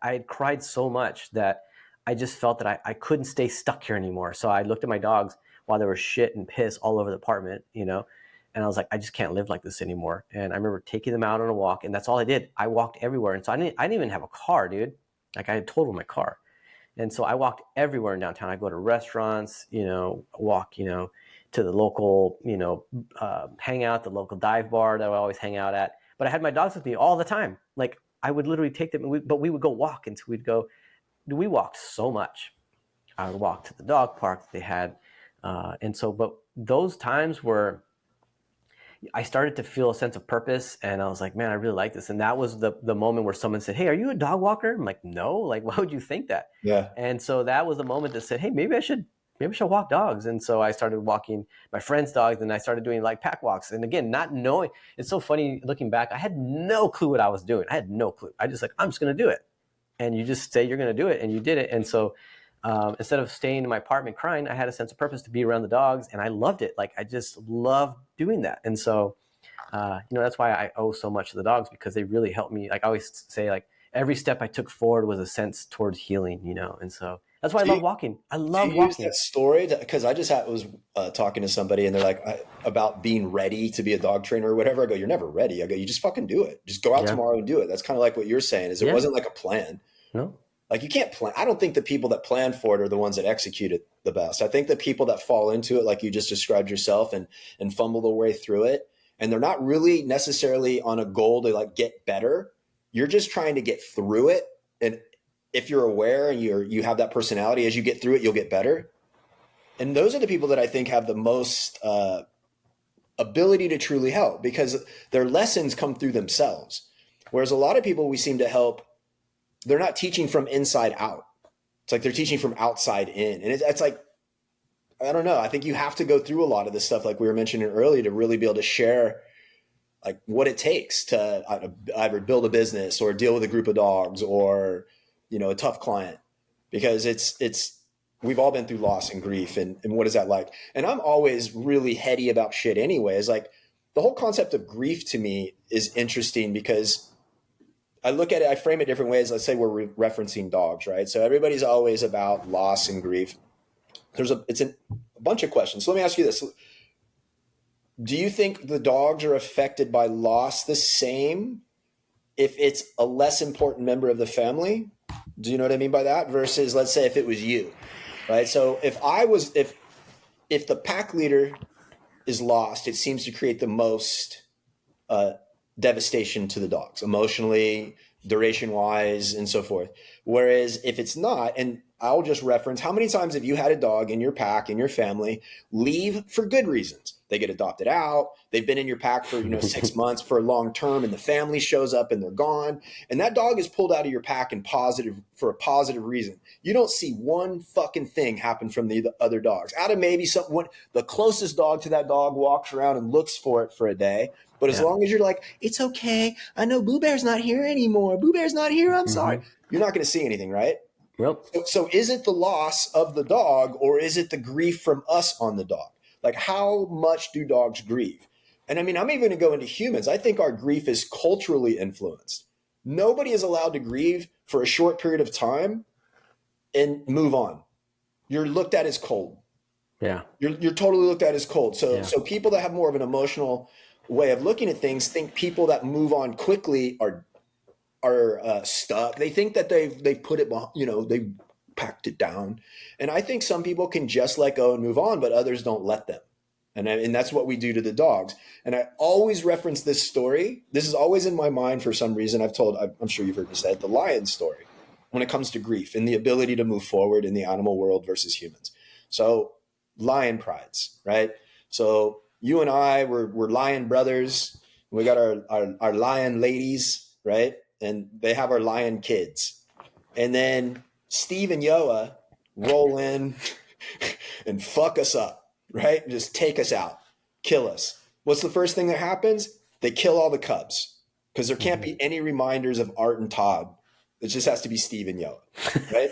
had cried so much that I just felt that I couldn't stay stuck here anymore. So I looked at my dogs while there was shit and piss all over the apartment, and I was like, I just can't live like this anymore. And I remember taking them out on a walk, and that's all I did. I walked everywhere. And so I didn't even have a car, dude. Like I had totaled my car. And so I walked everywhere in downtown. I go to restaurants, walk, to the local, hangout, the local dive bar that I always hang out at. But I had my dogs with me all the time. Like I would literally take them, but we would go walk. And so we walked so much. I would walk to the dog park that they had. But those times where I started to feel a sense of purpose, and I was like, man, I really like this. And that was the moment where someone said, hey, are you a dog walker? I'm like, no, like, why would you think that? Yeah. And so that was the moment that said, hey, maybe I should walk dogs. And so I started walking my friends' dogs, and I started doing like pack walks. And again, not knowing, it's so funny looking back, I had no clue what I was doing. I had no clue. I just I'm just going to do it. And you just say you're going to do it, and you did it. And so instead of staying in my apartment crying, I had a sense of purpose to be around the dogs, and I loved it. Like I just loved doing that. And so, that's why I owe so much to the dogs, because they really helped me. Like I always say, like every step I took forward was a sense towards healing, and so that's why I love walking. I love walking. Use that story because I just was talking to somebody, and they're like about being ready to be a dog trainer or whatever. I go, you're never ready. I go, you just fucking do it. Just go out tomorrow and do it. That's kind of like what you're saying. Is it wasn't like a plan. No. Like you can't plan. I don't think the people that plan for it are the ones that execute it the best. I think the people that fall into it, like you just described yourself, and fumble their way through it, and they're not really necessarily on a goal to like get better. You're just trying to get through it. And if you're aware and you have that personality, as you get through it, you'll get better. And those are the people that I think have the most ability to truly help, because their lessons come through themselves. Whereas a lot of people we seem to help, they're not teaching from inside out. It's like they're teaching from outside in. And it's like, I don't know. I think you have to go through a lot of this stuff, like we were mentioning earlier, to really be able to share like what it takes to either build a business or deal with a group of dogs or, a tough client, because we've all been through loss and grief, and what is that like? And I'm always really heady about shit anyways. Like the whole concept of grief to me is interesting, because I look at it, I frame it different ways. Let's say we're referencing dogs, right? So everybody's always about loss and grief. It's a bunch of questions. So let me ask you this. Do you think the dogs are affected by loss the same if it's a less important member of the family? Do you know what I mean by that? Versus, let's say, if it was you, right? So if the pack leader is lost, it seems to create the most devastation to the dogs, emotionally, duration-wise, and so forth. Whereas if it's not, and I'll just reference, how many times have you had a dog in your pack, in your family, leave for good reasons? They get adopted out. They've been in your pack for 6 months for a long term, and the family shows up and they're gone. And that dog is pulled out of your pack for a positive reason. You don't see one fucking thing happen from the other dogs. Out of maybe the closest dog to that dog walks around and looks for it for a day. But as long as you're like, it's okay. I know Boo Bear's not here anymore. Boo Bear's not here. I'm sorry. You're not going to see anything, right? Yep. So is it the loss of the dog, or is it the grief from us on the dog? Like, how much do dogs grieve? And I mean, I'm even going to go into humans. I think our grief is culturally influenced. Nobody is allowed to grieve for a short period of time and move on. You're looked at as cold. Yeah. You're totally looked at as cold. So people that have more of an emotional way of looking at things think people that move on quickly are stuck. They think that they've put it, they packed it down. And I think some people can just let go and move on, but others don't let them. And that's what we do to the dogs. And I always reference this story. This is always in my mind for some reason. I'm sure you've heard me say it, the lion story, when it comes to grief and the ability to move forward in the animal world versus humans. So lion prides, right? So you and I, we're lion brothers. We got our lion ladies, right? And they have our lion kids. And then Steve and Yoa roll in and fuck us up, right? Just take us out, kill us. What's the first thing that happens? They kill all the cubs because there can't be any reminders of Art and Todd. It just has to be Steve and Yoa, right?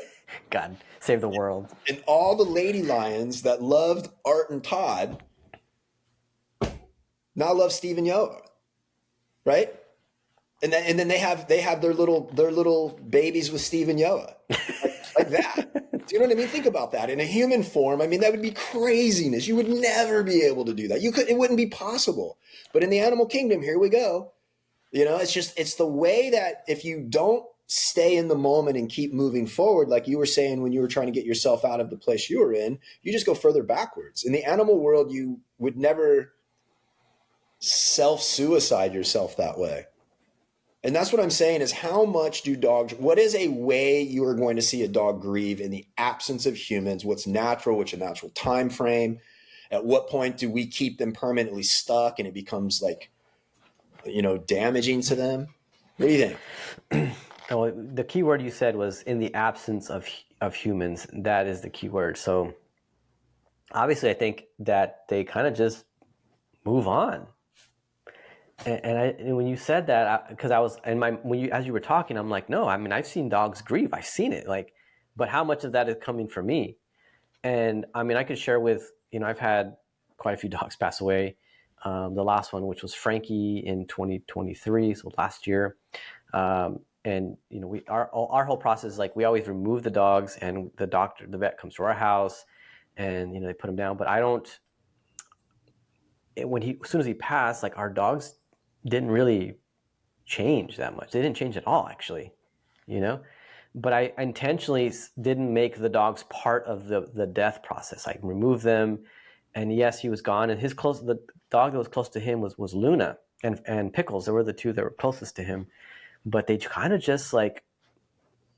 God, save the world. And all the lady lions that loved Art and Todd now love Steve and Yoa, right? And then they have their little babies with Steve and Yoa, like that. Do you know what I mean? Think about that. In a human form, I mean, that would be craziness. You would never be able to do that. It wouldn't be possible. But in the animal kingdom, here we go. It's the way that if you don't stay in the moment and keep moving forward, like you were saying when you were trying to get yourself out of the place you were in, you just go further backwards. In the animal world, you would never self-suicide yourself that way. And that's what I'm saying is, how much do dogs, what is a way you are going to see a dog grieve in the absence of humans? What's natural? What's a natural time frame? At what point do we keep them permanently stuck and it becomes like, damaging to them? What do you think? Oh, the key word you said was in the absence of humans. That is the key word. So obviously I think that they kind of just move on. And when you said that, because I was as you were talking, I'm like, no, I mean, I've seen dogs grieve. I've seen it, but how much of that is coming from me? And I mean, I could share with, I've had quite a few dogs pass away. The last one, which was Frankie in 2023, so last year. And our whole process is like, we always remove the dogs, and the vet comes to our house, and they put them down. But as soon as he passed, like, our dogs didn't really change that much. They didn't change at all, actually, but I intentionally didn't make the dogs part of the death process. I removed them, and yes, he was gone. And the dog that was close to him was Luna and Pickles. They were the two that were closest to him, but they kind of just like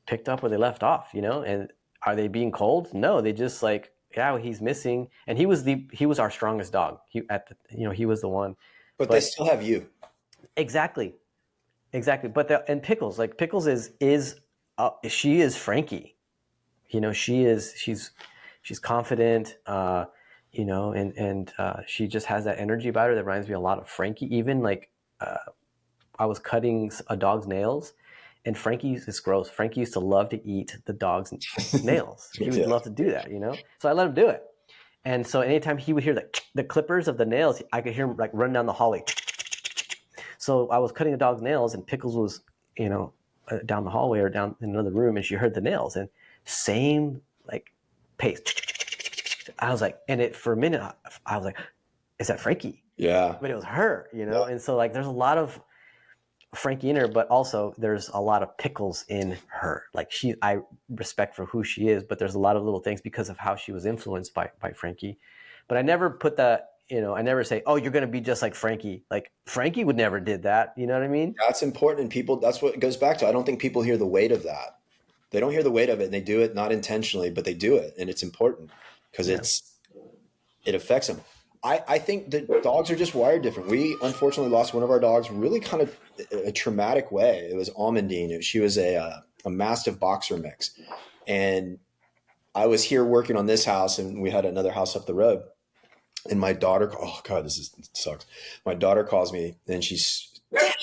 picked up where they left off, and are they being cold? No, they just like, yeah, he's missing. And he was our strongest dog. He was the one, but they still have you. Exactly. But and Pickles, like, Pickles she is Frankie. She's confident, and she just has that energy about her that reminds me a lot of Frankie. Even like, I was cutting a dog's nails, and it's gross. Frankie used to love to eat the dog's nails. He would love to do that, So I let him do it. And so anytime he would hear the clippers of the nails, I could hear him like run down the hallway. So I was cutting a dog's nails, and Pickles was, down the hallway or down in another room, and she heard the nails, and same like pace. I was like, for a minute, I was like, is that Frankie? Yeah. But it was her, Yeah. And so like, there's a lot of Frankie in her, but also there's a lot of Pickles in her. Like, I respect for who she is, but there's a lot of little things because of how she was influenced by Frankie. But I never put that, I never say, oh, you're going to be just like Frankie. Like, Frankie would never did that. You know what I mean? That's important. And people, that's what it goes back to. I don't think people hear the weight of that. They don't hear the weight of it, and they do it not intentionally, but they do it. And it's important because it affects them. I think that dogs are just wired different. We unfortunately lost one of our dogs really kind of a traumatic way. It was Almondine. She was a Mastiff Boxer mix. And I was here working on this house, and we had another house up the road. And my daughter, oh God, sucks. My daughter calls me and she's, Dad,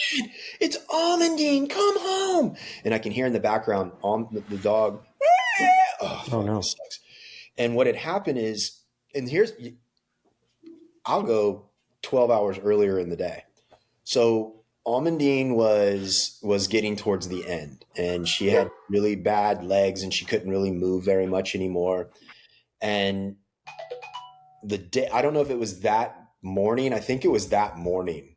it's Almondine, come home. And I can hear in the background the dog. Oh, fuck, no. this sucks. And what had happened is, and I'll go 12 hours earlier in the day. So Almondine was getting towards the end, and she had really bad legs and she couldn't really move very much anymore. And the day, I don't know if it was that morning. I think it was that morning.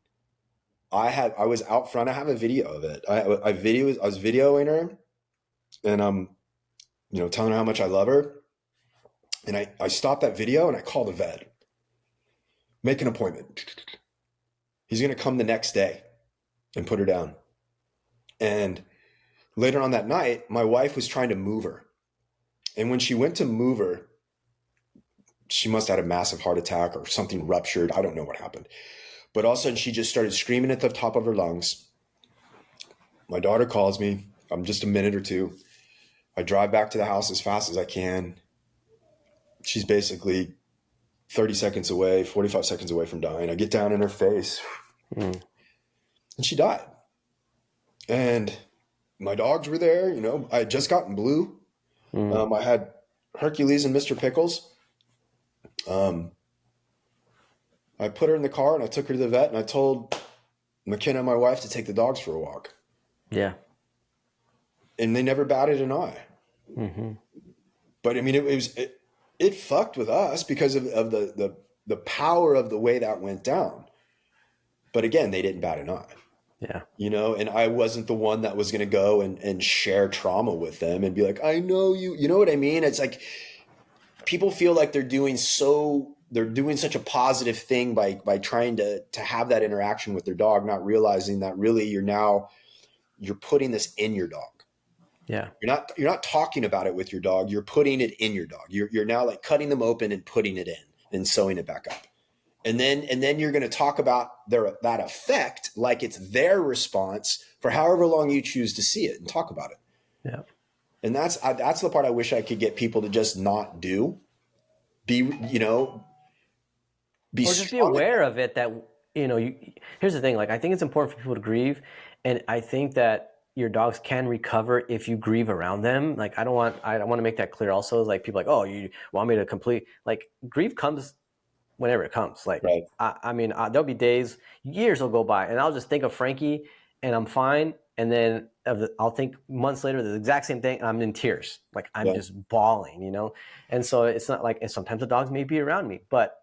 I was out front. I have a video of it. I was videoing her, and I'm, telling her how much I love her. And I stopped that video and I called the vet. Make an appointment. He's going to come the next day and put her down. And later on that night, my wife was trying to move her. And when she went to move her, she must have had a massive heart attack or something ruptured. I don't know what happened. But all of a sudden, she just started screaming at the top of her lungs. My daughter calls me. I'm just a minute or two. I drive back to the house as fast as I can. She's basically 30 seconds away, 45 seconds away from dying. I get down in her face and she died. And my dogs were there. I had just gotten Blue. I had Hercules and Mr. Pickles. I put her in the car and I took her to the vet and I told McKenna, my wife, to take the dogs for a walk. Yeah. And they never batted an eye. Mm-hmm. But I mean, it fucked with us because of the power of the way that went down. But again, they didn't bat an eye. Yeah. And I wasn't the one that was going to go and share trauma with them and be like, I know you, you know what I mean? It's like people feel like they're doing such a positive thing by trying to have that interaction with their dog, not realizing that really you're putting this in your dog. Yeah. You're not talking about it with your dog. You're putting it in your dog. You're now like cutting them open and putting it in and sewing it back up. And then you're going to talk about that effect like it's their response for however long you choose to see it and talk about it. Yeah. And that's the part I wish I could get people to just not do. Be or just be aware of it. That here's the thing. Like, I think it's important for people to grieve, and I think that your dogs can recover if you grieve around them. Like, I want to make that clear. Also, like, people are like, oh, you want me to complete, like, grief comes whenever it comes. Like, right. I mean, there'll be days, years will go by, and I'll just think of Frankie, and I'm fine, and then I'll think months later the exact same thing, and I'm in tears. Like, I'm just bawling, And so it's not like, and sometimes the dogs may be around me, but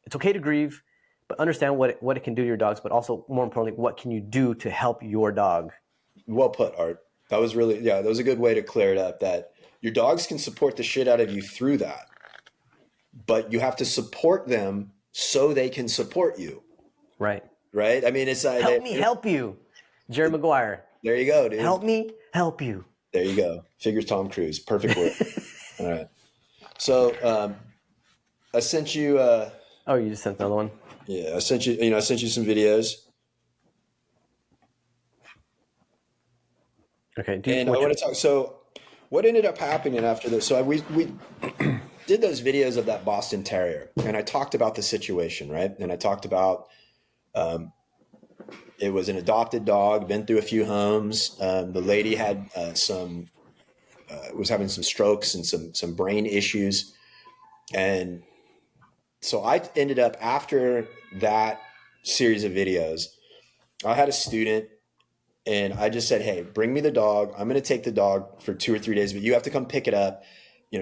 it's okay to grieve, but understand what it can do to your dogs, but also more importantly, what can you do to help your dog? Well put, Art. That was a good way to clear it up, that your dogs can support the shit out of you through that, but you have to support them so they can support you. Right. Right. I mean, it's help me help you. Jerry Maguire. There you go, dude. Help me help you. There you go. Figures Tom Cruise. Perfect word. All right. So I sent you oh, you just sent another one? Yeah, I sent you some videos. Okay. I want to talk. So what ended up happening after this? So we did those videos of that Boston Terrier, and I talked about the situation, right? And I talked about it was an adopted dog, been through a few homes. The lady had was having some strokes and some brain issues. And so I ended up, after that series of videos, I had a student and I just said, hey, bring me the dog. I'm going to take the dog for 2 or 3 days, but you have to come pick it up,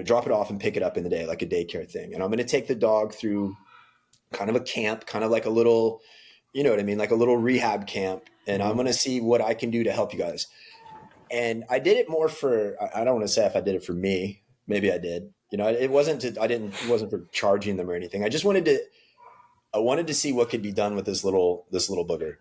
drop it off and pick it up in the day, like a daycare thing. And I'm going to take the dog through kind of a camp, kind of like a little, you know what I mean? Like a little rehab camp. And I'm going to see what I can do to help you guys. And I did it more for, I don't want to say if I did it for me, maybe I did, it wasn't for charging them or anything. I just wanted to see what could be done with this little booger.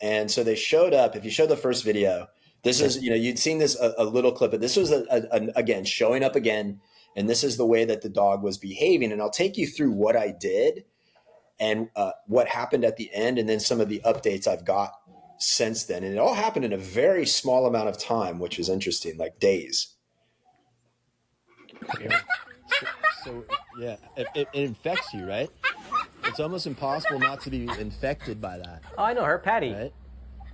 And so they showed up. If you show the first video, this is, you'd seen this, a little clip, but this was again, showing up again. And this is the way that the dog was behaving. And I'll take you through what I did and what happened at the end. And then some of the updates I've got since then. And it all happened in a very small amount of time, which is interesting, like days. So yeah, it infects you, right? It's almost impossible not to be infected by that. Oh, I know her, Patty. Right?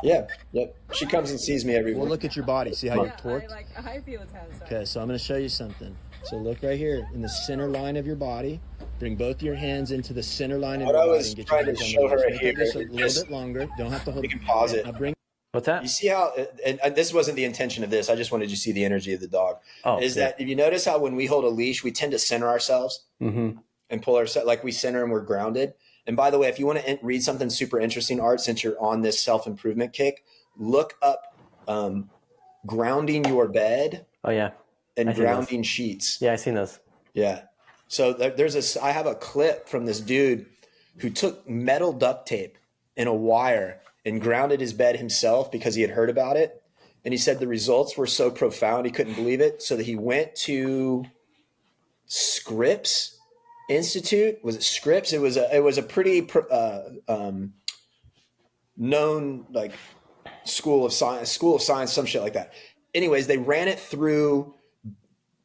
Yeah, yep. She comes and sees me every Well, week. look at your body. See how you're Yeah, torqued? I feel it's kind of Okay, so I'm going to show you something. So look right here in the center line of your body. Bring both your hands into the center line of What your I body was and get trying your to hands show on the her leash. here, Make it just a just- little bit longer. Don't have to hold. You can pause it. Now bring. What's that? You see how, and this wasn't the intention of this. I just wanted you to see the energy of the dog. Oh, is yeah. that if you notice how when we hold a leash, we tend to center ourselves Mm-hmm. and pull ourselves like we center and we're grounded. And by the way, if you want to read something super interesting, Art, since you're on this self-improvement kick, look up grounding your bed Oh, yeah. and I see grounding sheets. Yeah, I seen those. Yeah. So I have a clip from this dude who took metal duct tape and a wire and grounded his bed himself because he had heard about it. And he said the results were so profound, he couldn't believe it. So that he went to Scripps Institute. Was it Scripps? It was a pretty known like school of science, some shit like that. Anyways, they ran it through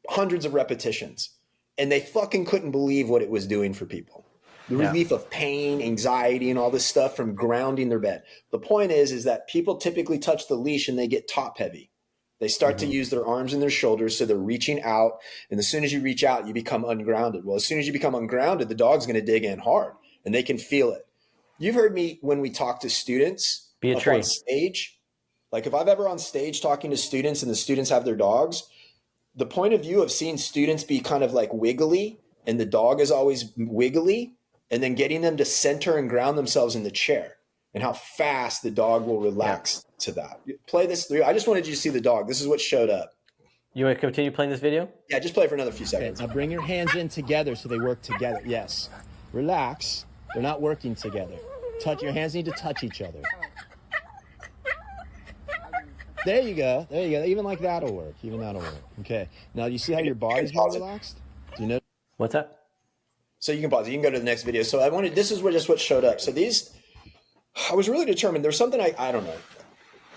hundreds of repetitions and they fucking couldn't believe what it was doing for people. The relief of pain, anxiety, and all this stuff from grounding their bed. The point is that people typically touch the leash and they get top heavy. They start to use their arms and their shoulders, so they're reaching out. And as soon as you reach out, you become ungrounded. Well, as soon as you become ungrounded, the dog's going to dig in hard, and they can feel it. You've heard me when we talk to students Be a up tree. on stage. Like if I've ever on stage talking to students and the students have their dogs, the point of view of seeing students be kind of like wiggly, and the dog is always wiggly, and then getting them to center and ground themselves in the chair and how fast the dog will relax to that. Play this through. I just wanted you to see the dog. This is what showed up. You want to continue playing this video? Yeah, just play for another few Okay, seconds. now bring your hands in together so they work together. Yes. Relax. They're not working together. Touch. Your hands need to touch each other. There you go. There you go. Even like that'll work. Even that'll work. Okay. Now you see how your body's more relaxed? Do you know? What's that? So you can pause. You can go to the next video. So this is just what showed up. So I was really determined. There's something I don't know.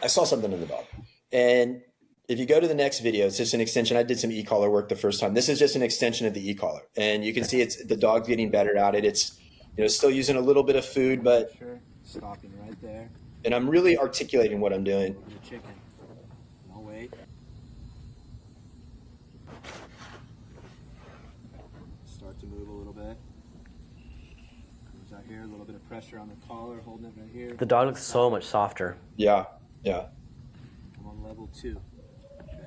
I saw something in the dog. And if you go to the next video, it's just an extension. I did some e-collar work the first time. This is just an extension of the e-collar. And you can see it's the dog getting better at it. It's, still using a little bit of food, but Sure. Stopping right there. and I'm really articulating what I'm doing. Your chicken. No wait. Start to move a little bit. Comes out here, a little bit of pressure on the collar, holding it right here. The dog looks so much softer. Yeah. I'm on level 2. Okay.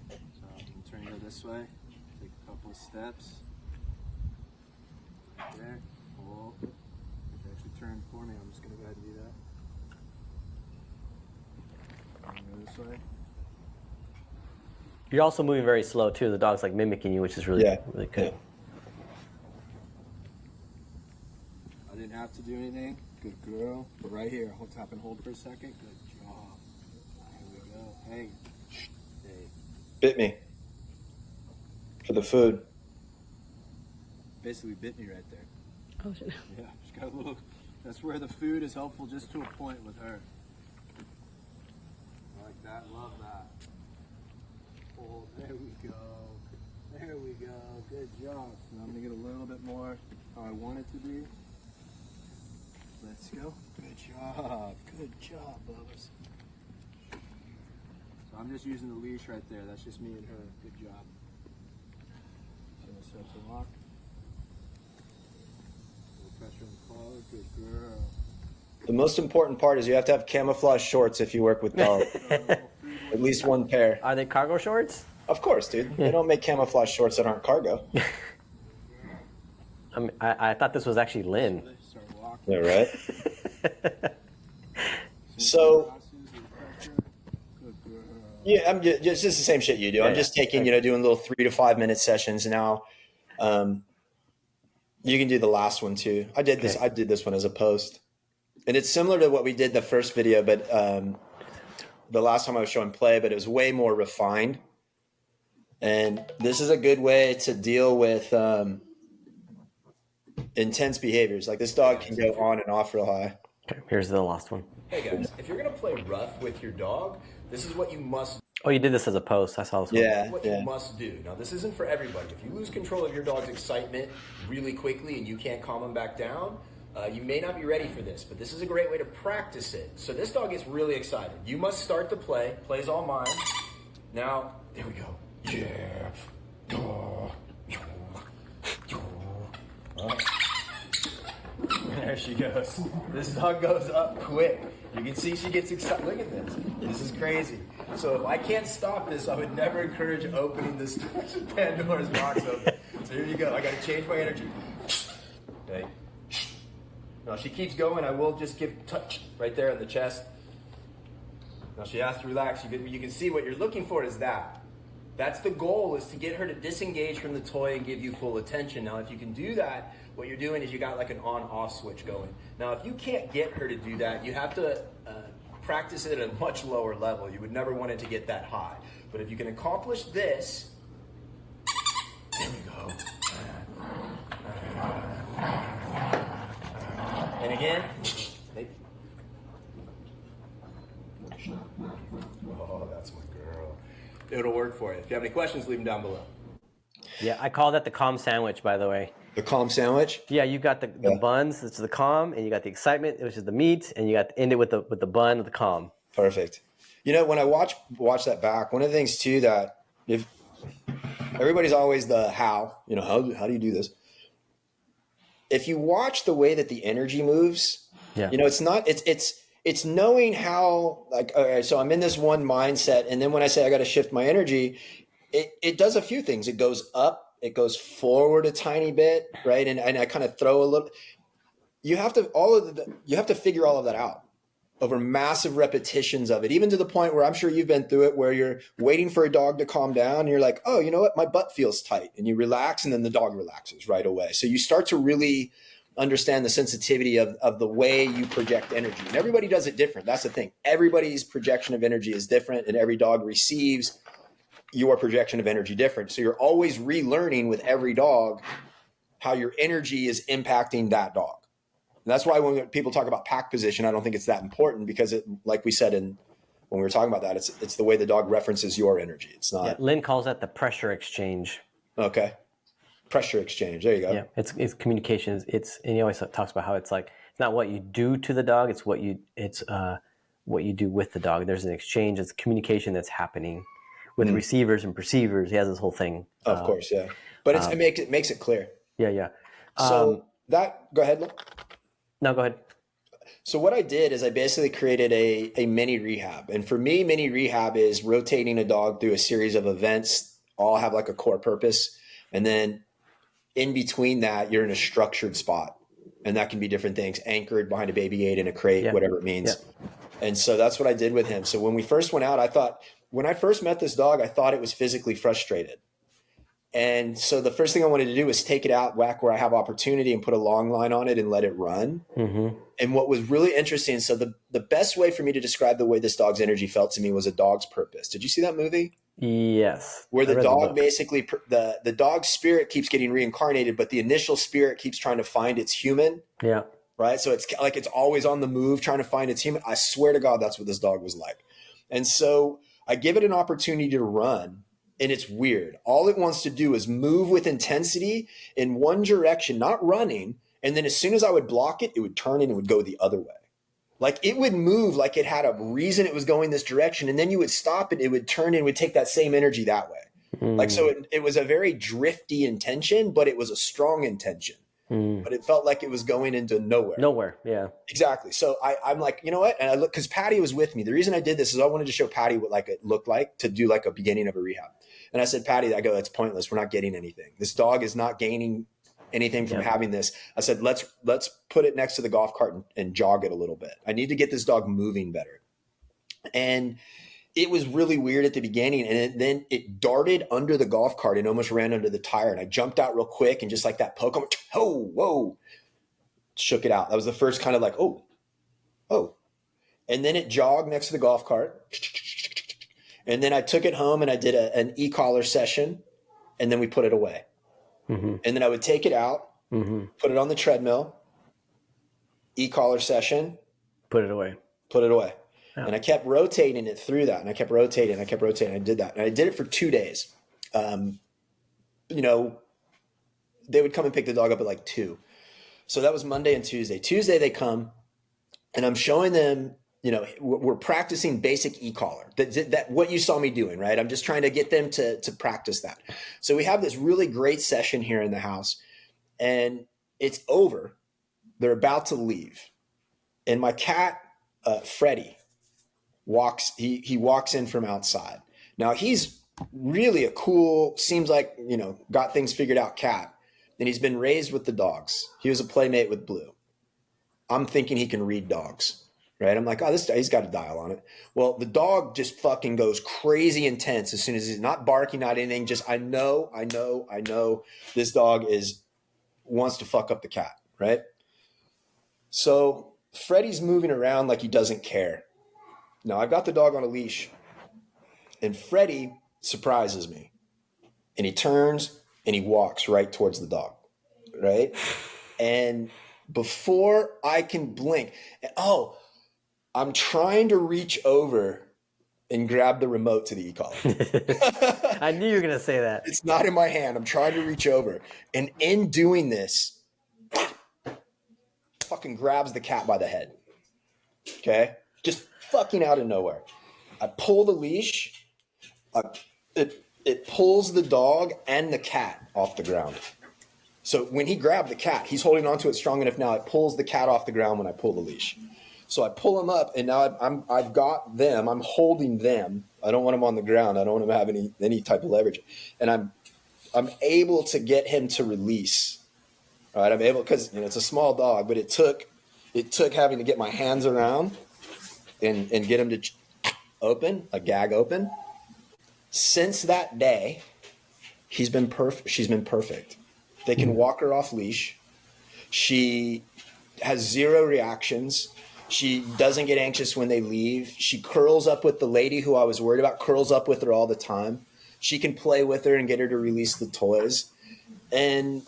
So I'm going to turn you this way. Take a couple of steps. Right there. Hold. If you actually turn for me, I'm just going to go ahead and do that. And go this way. You're also moving very slow too. The dog's like mimicking you, which is really, really good. Yeah. I didn't have to do anything. Good girl. But right here, hold, tap and hold for a second. Good job. Here we go. Hey. Hey. Bit me for the food. Basically bit me right there. Oh shit. Yeah, just got a little. That's where the food is helpful, just to a point with her. I like that. Love that. Oh, there we go. There we go. Good job. Now I'm gonna get a little bit more how I want it to be. Let's go. Good job. Good job, Bubba's. So I'm just using the leash right there. That's just me and her. Good job. So let's start to walk. Pressure on the collar. Good girl. The most important part is you have to have camouflage shorts if you work with dogs. At least one pair. Are they cargo shorts? Of course, dude. They don't make camouflage shorts that aren't cargo. I thought this was actually Lynn. Start walking. Yeah, right? So, Good girl. yeah, I'm just the same shit you do. I'm just taking, doing little 3 to 5 minute sessions now. You can do the last one too. I did this one as a post. And it's similar to what we did the first video, but the last time I was showing play, but it was way more refined. And this is a good way to deal with intense behaviors. Like this dog can go on and off real high. Okay, here's the last one. Hey guys, if you're gonna play rough with your dog, this is what you must Oh, you did this as a post. I saw this one. Yeah, what you must do. Now this isn't for everybody. If you lose control of your dog's excitement really quickly and you can't calm him back down, You may not be ready for this, but this is a great way to practice it. So this dog gets really excited. You must start the play. Play's all mine. Now, there we go. Yeah. There she goes. This dog goes up quick. You can see she gets excited. Look at this. This is crazy. So if I can't stop this, I would never encourage opening this Pandora's box open. So here you go. I got to change my energy. Okay. Now she keeps going. I will just give touch right there in the chest. Now she has to relax. You can see what you're looking for is that. That's the goal, is to get her to disengage from the toy and give you full attention. Now, if you can do that, what you're doing is you got like an on-off switch going. Now, if you can't get her to do that, you have to practice it at a much lower level. You would never want it to get that high. But if you can accomplish this, there we go. And again, oh, that's my girl. It'll work for you. If you have any questions, leave them down below. Yeah, I call that the calm sandwich, by the way. The calm sandwich? Yeah, you got the buns, it's the calm, and you got the excitement, which is the meat, and you got to end it with the bun, with the calm. Perfect. You know, when I watch that back, one of the things too that if everybody's always the how do you do this? If you watch the way that the energy moves, yeah. You know, it's knowing how, like, okay, so I'm in this one mindset, and then when I say I got to shift my energy, it does a few things. It goes up, it goes forward a tiny bit, right? And I kind of throw a little. You have to figure all of that out over massive repetitions of it, even to the point where I'm sure you've been through it, where you're waiting for a dog to calm down and you're like, oh, you know what? My butt feels tight, and you relax, and then the dog relaxes right away. So you start to really understand the sensitivity of the way you project energy, and everybody does it different. That's the thing. Everybody's projection of energy is different, and every dog receives your projection of energy different. So you're always relearning with every dog how your energy is impacting that dog. And that's why when people talk about pack position, I don't think it's that important, because it, like we said when we were talking about that, it's the way the dog references your energy. It's not. Yeah, Lynn calls that the pressure exchange. Okay. Pressure exchange. There you go. Yeah, it's communication. And he always talks about how it's like, it's not what you do to the dog, it's what you do with the dog. There's an exchange. It's communication that's happening with receivers and perceivers. He has this whole thing. Of course, yeah. But it makes it clear. Yeah. So go ahead. No, go ahead. So what I did is I basically created a mini rehab. And for me, mini rehab is rotating a dog through a series of events, all have like a core purpose. And then in between that, you're in a structured spot. And that can be different things, anchored behind a baby gate in a crate, whatever it means. Yeah. And so that's what I did with him. So when we first went out, when I first met this dog, I thought it was physically frustrated. And so the first thing I wanted to do was take it out whack where I have opportunity and put a long line on it and let it run. Mm-hmm. And what was really interesting, so the best way for me to describe the way this dog's energy felt to me was a dog's purpose. Did you see that movie? Yes. Where the dog basically, the dog's spirit keeps getting reincarnated, but the initial spirit keeps trying to find its human. Yeah. Right? So it's like it's always on the move trying to find its human. I swear to God, that's what this dog was like. And so I give it an opportunity to run. And it's weird. All it wants to do is move with intensity in one direction, not running. And then as soon as I would block it, it would turn and it would go the other way. Like it would move like it had a reason it was going this direction. And then you would stop it, it would turn and would take that same energy that way. Like, so it was a very drifty intention, but it was a strong intention. But it felt like it was going into nowhere. Nowhere, yeah. Exactly. So I'm like, you know what? And I look, because Patty was with me. The reason I did this is I wanted to show Patty what like it looked like to do like a beginning of a rehab. And I said, Patty, I go, that's pointless. We're not getting anything. This dog is not gaining anything from having this. I said, let's put it next to the golf cart and jog it a little bit. I need to get this dog moving better. And it was really weird at the beginning. And then it darted under the golf cart and almost ran under the tire. And I jumped out real quick and just like that poke, I went, oh, whoa, shook it out. That was the first kind of like, oh. And then it jogged next to the golf cart. And then I took it home and I did an e-collar session, and then we put it away. Mm-hmm. And then I would take it out, put it on the treadmill, e-collar session. Put it away. Yeah. And I kept rotating it through that. And I kept rotating. I did that. And I did it for 2 days. You know, they would come and pick the dog up at like 2. So that was Monday and Tuesday. Tuesday they come and I'm showing them, you know, we're practicing basic e-collar. That what you saw me doing, right? I'm just trying to get them to practice that. So we have this really great session here in the house and it's over. They're about to leave. And my cat, Freddie, he walks in from outside. Now he's really a cool, seems like, you know, got things figured out cat. And he's been raised with the dogs. He was a playmate with Blue. I'm thinking he can read dogs, right? I'm like, oh, he's got a dial on it. Well, the dog just fucking goes crazy intense as soon as he's not barking, not anything. Just, I know this dog wants to fuck up the cat, right? So Freddie's moving around like he doesn't care. Now I've got the dog on a leash and Freddie surprises me and he turns and he walks right towards the dog, right? And before I can blink, I'm trying to reach over and grab the remote to the e-collar. I knew you were going to say that. It's not in my hand. I'm trying to reach over. And in doing this, fucking grabs the cat by the head. Okay? Just fucking out of nowhere. I pull the leash. It pulls the dog and the cat off the ground. So when he grabbed the cat, he's holding onto it strong enough now. It pulls the cat off the ground when I pull the leash. So I pull him up, and now I've got them. I'm holding them. I don't want him on the ground. I don't want him to have any type of leverage. And I'm able to get him to release. All right, I'm able because it's a small dog, but it took having to get my hands around and get him to open, a gag open. Since that day, she's been perfect. They can walk her off leash. She has zero reactions. She doesn't get anxious when they leave. She curls up with the lady who I was worried about, curls up with her all the time. She can play with her and get her to release the toys. And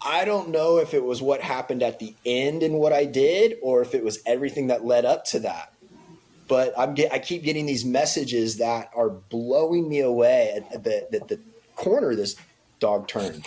I don't know if it was what happened at the end in what I did or if it was everything that led up to that. But I keep getting these messages that are blowing me away at the corner this dog turned.